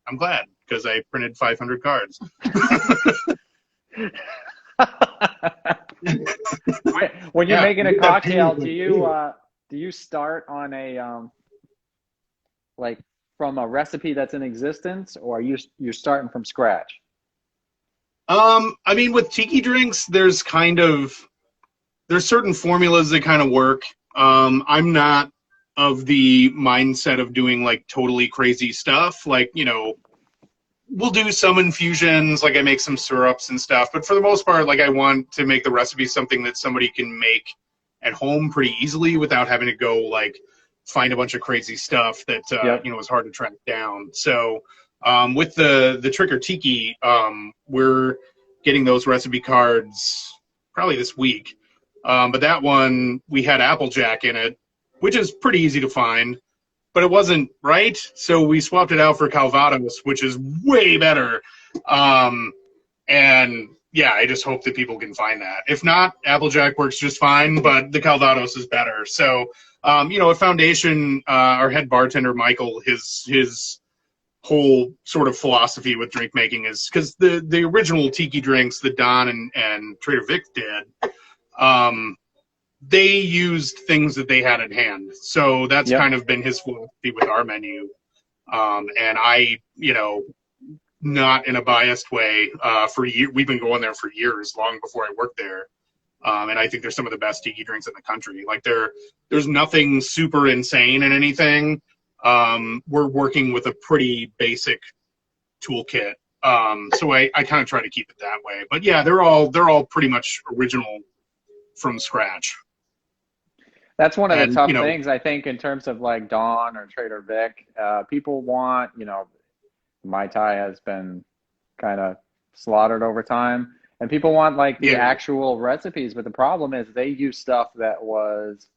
I'm glad because I printed 500 cards. When you're Yeah, making a you got cocktail, paid, do you start on a like from a recipe that's in existence, or you're starting from scratch? I mean, with tiki drinks, there's certain formulas that kind of work. I'm not of the mindset of doing like totally crazy stuff. Like, we'll do some infusions, like I make some syrups and stuff, but for the most part, like I want to make the recipe something that somebody can make at home pretty easily without having to go like find a bunch of crazy stuff that is hard to track down. So with the Trigger Tiki, we're getting those recipe cards probably this week. But that one, we had Applejack in it, which is pretty easy to find, but it wasn't right. So we swapped it out for Calvados, which is way better. And yeah, I just hope that people can find that. If not, Applejack works just fine, but the Calvados is better. So, at Foundation, our head bartender, Michael, his whole sort of philosophy with drink making is because the original tiki drinks that Don and Trader Vic did, they used things that they had at hand. So that's kind of been his philosophy with our menu. And I, not in a biased way, we've been going there for years, long before I worked there. And I think they're some of the best tiki drinks in the country. Like there's nothing super insane in anything. We're working with a pretty basic toolkit. So I kind of try to keep it that way. But yeah, they're all pretty much original from scratch. That's one of the tough things, I think, in terms of like Dawn or Trader Vic. People want, Mai Tai has been kind of slaughtered over time, and people want like the actual recipes. But the problem is they use stuff that was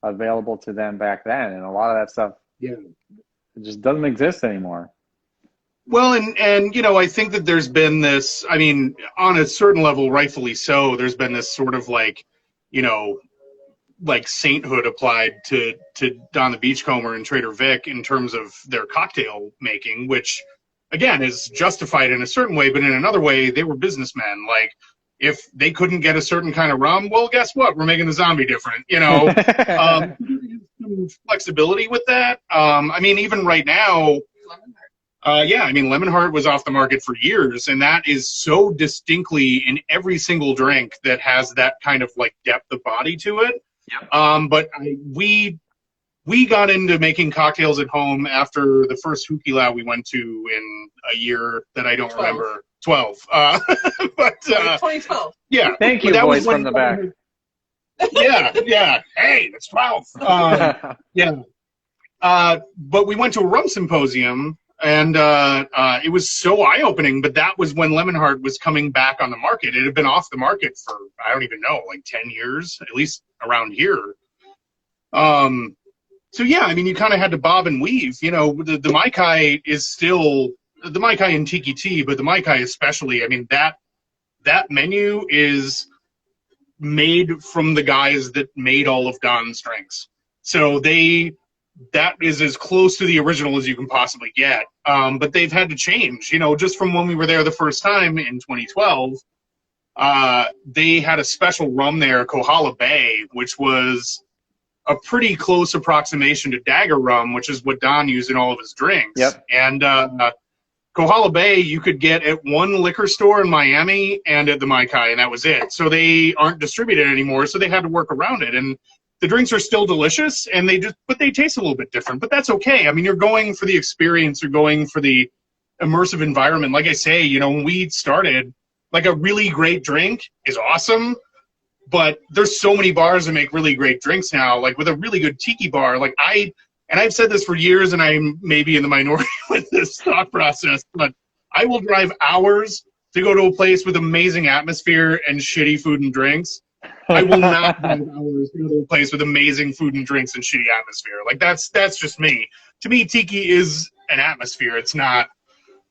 available to them back then, and a lot of that stuff it just doesn't exist anymore. Well, and I think that there's been this, I mean, on a certain level, rightfully so, there's been this sort of like, like sainthood applied to Don the Beachcomber and Trader Vic in terms of their cocktail making, which again is justified in a certain way, but in another way, they were businessmen. Like if they couldn't get a certain kind of rum, well, guess what? We're making the zombie different, some flexibility with that. I mean, even right now, Lemon Heart was off the market for years, and that is so distinctly in every single drink that has that kind of like depth of body to it. Yep. But we got into making cocktails at home after the first Hukilau we went to in a year that I don't remember. 12. But 2012. Yeah. Thank you, boys from the back. Yeah. Hey, it's 12. Yeah. But we went to a rum symposium And it was so eye-opening, but that was when Lemon Heart was coming back on the market. It had been off the market for, I don't even know, like 10 years, at least around here. So yeah, I mean, you kind of had to bob and weave. You know, the Maikai is still, the Maikai and Tiki Tea, but the Maikai especially, I mean, that menu is made from the guys that made all of Don's drinks. So that is as close to the original as you can possibly get. But they've had to change, you know, just from when we were there the first time in 2012. They had a special rum there, Kohala Bay, which was a pretty close approximation to Dagger rum, which is what Don used in all of his drinks. Yep. And Kohala Bay you could get at one liquor store in Miami and at the Maikai, and that was it. So they aren't distributed anymore, so they had to work around it. And the drinks are still delicious, and but they taste a little bit different. But that's okay. I mean, you're going for the experience, you're going for the immersive environment. Like I say, you know, when we started, like a really great drink is awesome, but there's so many bars that make really great drinks now. Like with a really good tiki bar, like I've said this for years, and I'm maybe in the minority with this thought process, but I will drive hours to go to a place with amazing atmosphere and shitty food and drinks. I will not drive hours to go to a place with amazing food and drinks and shitty atmosphere. Like that's just me. To me, tiki is an atmosphere. It's not,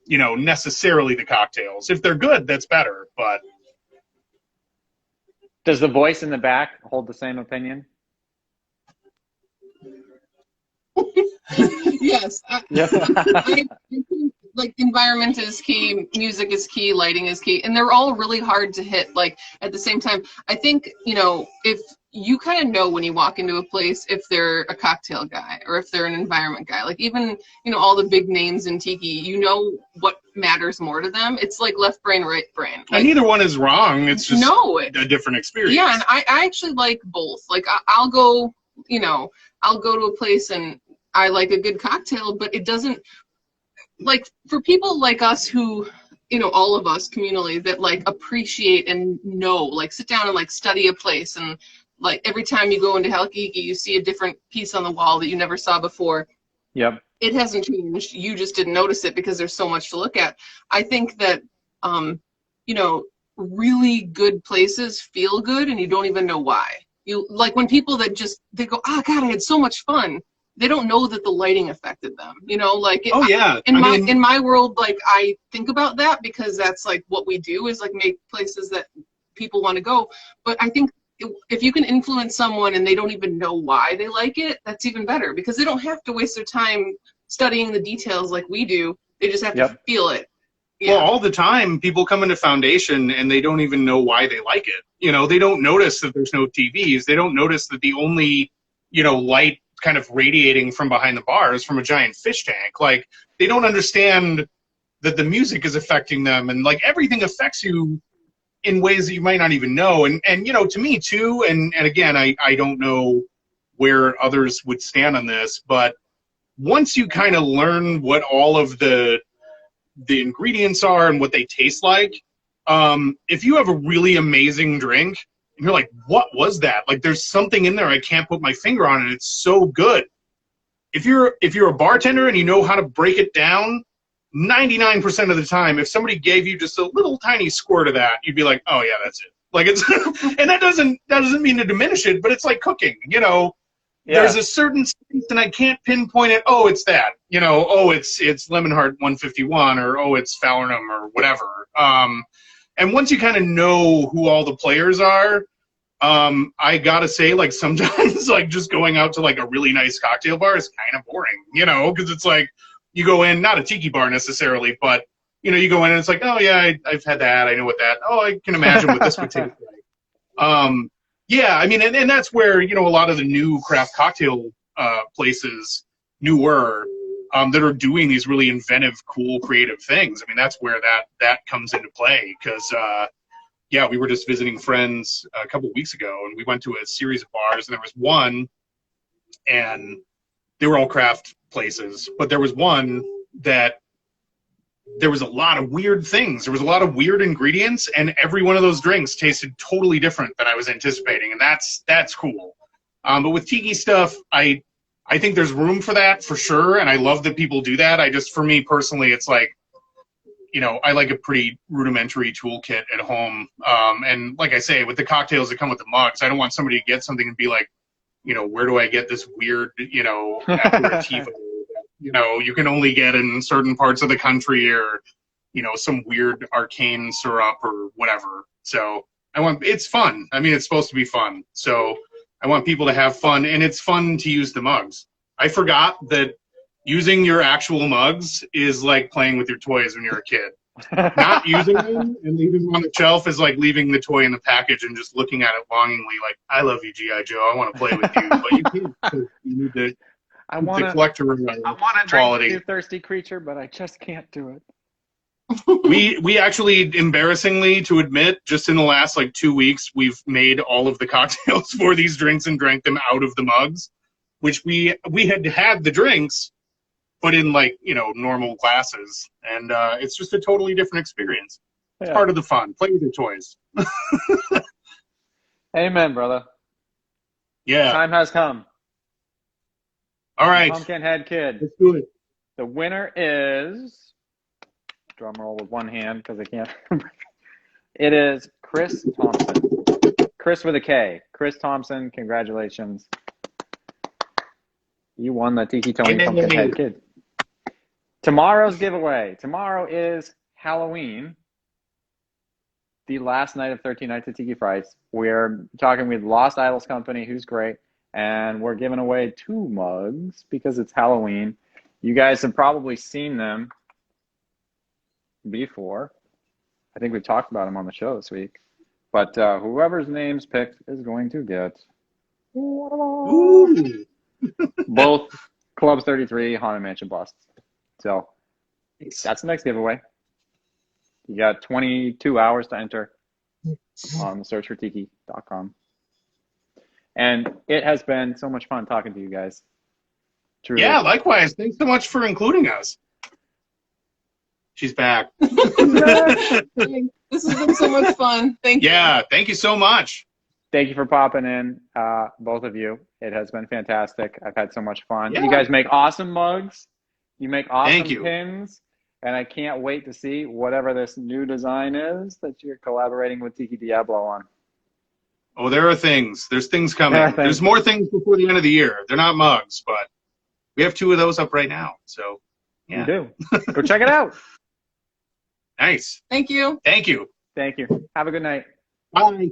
you know, necessarily the cocktails. If they're good, that's better. But does the voice in the back hold the same opinion? Yes. Yeah. I think, like, environment is key, music is key, lighting is key, and they're all really hard to hit, like, at the same time. I think, you know, if you kind of know when you walk into a place if they're a cocktail guy or if they're an environment guy. Like, even, you know, all the big names in tiki, you know what matters more to them. It's like left brain, right brain. Like, and neither one is wrong. It's just a different experience. Yeah, and I actually like both. Like, I'll go, you know, I'll go to a place and I like a good cocktail, but it doesn't, like, for people like us who, you know, all of us communally that, like, appreciate and know, like, sit down and, like, study a place, and, like, every time you go into Halkiki, you see a different piece on the wall that you never saw before. Yep. It hasn't changed. You just didn't notice it because there's so much to look at. I think that, you know, really good places feel good, and you don't even know why. You, like, when people that just, they go, oh, God, I had so much fun. They don't know that the lighting affected them, you know, like, in my world, like, I think about that because that's, like, what we do is, like, make places that people want to go. But I think if you can influence someone and they don't even know why they like it, that's even better, because they don't have to waste their time studying the details like we do. They just have to feel it. Yeah. Well, all the time, people come into Foundation and they don't even know why they like it. You know, they don't notice that there's no TVs. They don't notice that the only, you know, light kind of radiating from behind the bar is from a giant fish tank. Like, they don't understand that the music is affecting them, and, like, everything affects you in ways that you might not even know. And you know, to me too, and again, I don't know where others would stand on this, but once you kind of learn what all of the ingredients are and what they taste like, if you have a really amazing drink and you're like, what was that? Like, there's something in there I can't put my finger on, and it's so good. If you're a bartender and you know how to break it down, 99% of the time, if somebody gave you just a little tiny squirt of that, you'd be like, oh yeah, that's it. Like, it's, and that doesn't mean to diminish it, but it's like cooking, you know. Yeah. There's a certain space, and I can't pinpoint it. Oh, it's that, you know. Oh, it's Lemon Heart 151, or oh, it's Fallernum, or whatever. And once you kind of know who all the players are, I gotta say, like, sometimes, like, just going out to, like, a really nice cocktail bar is kind of boring, you know, because it's like, you go in, not a tiki bar necessarily, but, you know, you go in and it's like, oh yeah, I've had that, I know what that, oh, I can imagine what this would taste like. Yeah, I mean, and that's where, you know, a lot of the new craft cocktail places, newer, that are doing these really inventive, cool, creative things. I mean, that's where that comes into play, because, yeah, we were just visiting friends a couple of weeks ago, and we went to a series of bars, and there was one, and they were all craft places, but there was one that there was a lot of weird things. There was a lot of weird ingredients, and every one of those drinks tasted totally different than I was anticipating, and that's cool. But with tiki stuff, I I think there's room for that for sure, and I love that people do that. For me personally, it's like, I like a pretty rudimentary toolkit at home. And like I say, with the cocktails that come with the mugs, I don't want somebody to get something and be like, where do I get this weird, aperitivo? You can only get in certain parts of the country, or, some weird arcane syrup or whatever. So it's fun. I mean, it's supposed to be fun. So I want people to have fun, and it's fun to use the mugs. I forgot that using your actual mugs is like playing with your toys when you're a kid. Not using them and leaving them on the shelf is like leaving the toy in the package and just looking at it longingly like, I love you, G.I. Joe. I want to play with you. But you can't. You need the collector quality. You thirsty creature, but I just can't do it. We actually, embarrassingly to admit, just in the last 2 weeks, we've made all of the cocktails for these drinks and drank them out of the mugs, which we had the drinks, but in normal glasses, and it's just a totally different experience. It's part of the fun. Play with your toys. Amen, brother. Yeah. Time has come. All right. Pumpkinhead Kid. Let's do it. The winner is, drum roll with one hand because I can't. It is Chris Thompson. Chris with a K. Chris Thompson, congratulations. You won the Tiki Tony Pumpkinhead Kid. Tomorrow's giveaway. Tomorrow is Halloween, the last night of 13 Nights of Tiki Frights. We're talking with Lost Idols Company, who's great, and we're giving away 2 mugs because it's Halloween. You guys have probably seen them before. I think we talked about them on the show this week. But whoever's name's picked is going to get both Clubs 33 Haunted Mansion busts. So that's the next giveaway. You got 22 hours to enter on searchfortiki.com. And it has been so much fun talking to you guys. Truly. Yeah, likewise. Thanks so much for including us. She's back. This has been so much fun. Thank you. Yeah, thank you so much. Thank you for popping in, both of you. It has been fantastic. I've had so much fun. Yeah. You guys make awesome mugs. You make awesome Thank you. pins. And I can't wait to see whatever this new design is that you're collaborating with Tiki Diablo on. Oh, there are things. There's things coming. There's more things before the end of the year. They're not mugs, but we have 2 of those up right now. So, yeah. You do. Go check it out. Nice. Thank you. Thank you. Thank you. Have a good night. Bye.